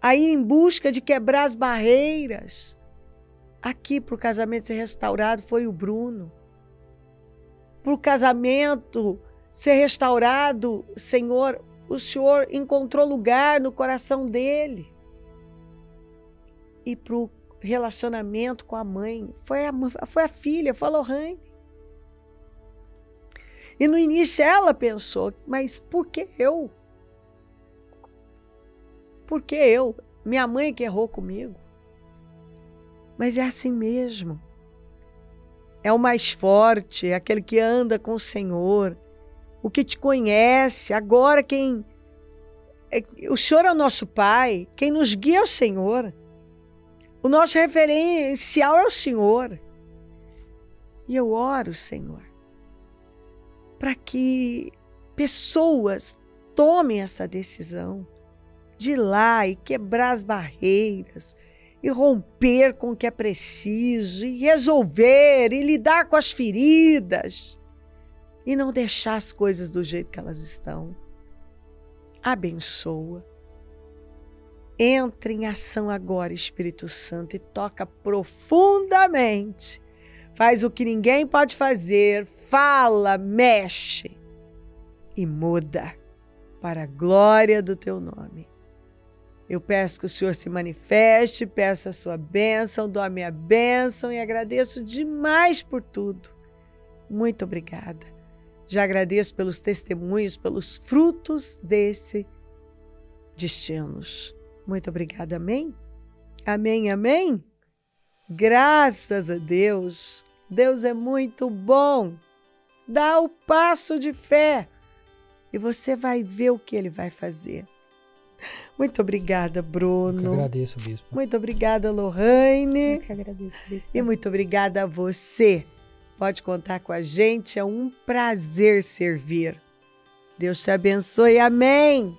a ir em busca de quebrar as barreiras. Aqui, para o casamento ser restaurado, foi o Bruno. Para o casamento ser restaurado, Senhor, o Senhor encontrou lugar no coração dele. E para o relacionamento com a mãe, foi a filha, foi a Lohane. E no início ela pensou: mas por que eu? Por que eu? Minha mãe que errou comigo. Mas é assim mesmo. É o mais forte, é aquele que anda com o Senhor, o que te conhece. Agora o Senhor é o nosso Pai, quem nos guia é o Senhor. O nosso referencial é o Senhor. E eu oro, Senhor, para que pessoas tomem essa decisão de ir lá e quebrar as barreiras, e romper com o que é preciso, e resolver, e lidar com as feridas, e não deixar as coisas do jeito que elas estão. Abençoa. Entra em ação agora, Espírito Santo, e toca profundamente. Faz o que ninguém pode fazer, fala, mexe e muda para a glória do teu nome. Eu peço que o Senhor se manifeste, peço a sua bênção, dou a minha bênção e agradeço demais por tudo. Muito obrigada. Já agradeço pelos testemunhos, pelos frutos desse destinos. Muito obrigada, amém? Amém, amém? Graças a Deus. Deus é muito bom. Dá o passo de fé e você vai ver o que Ele vai fazer. Muito obrigada, Eu que Bruno. agradeço, bispo. Muito obrigada, Lohane. Eu que agradeço, bispo. E muito obrigada a você. Pode contar com a gente, é um prazer servir. Deus te abençoe, amém.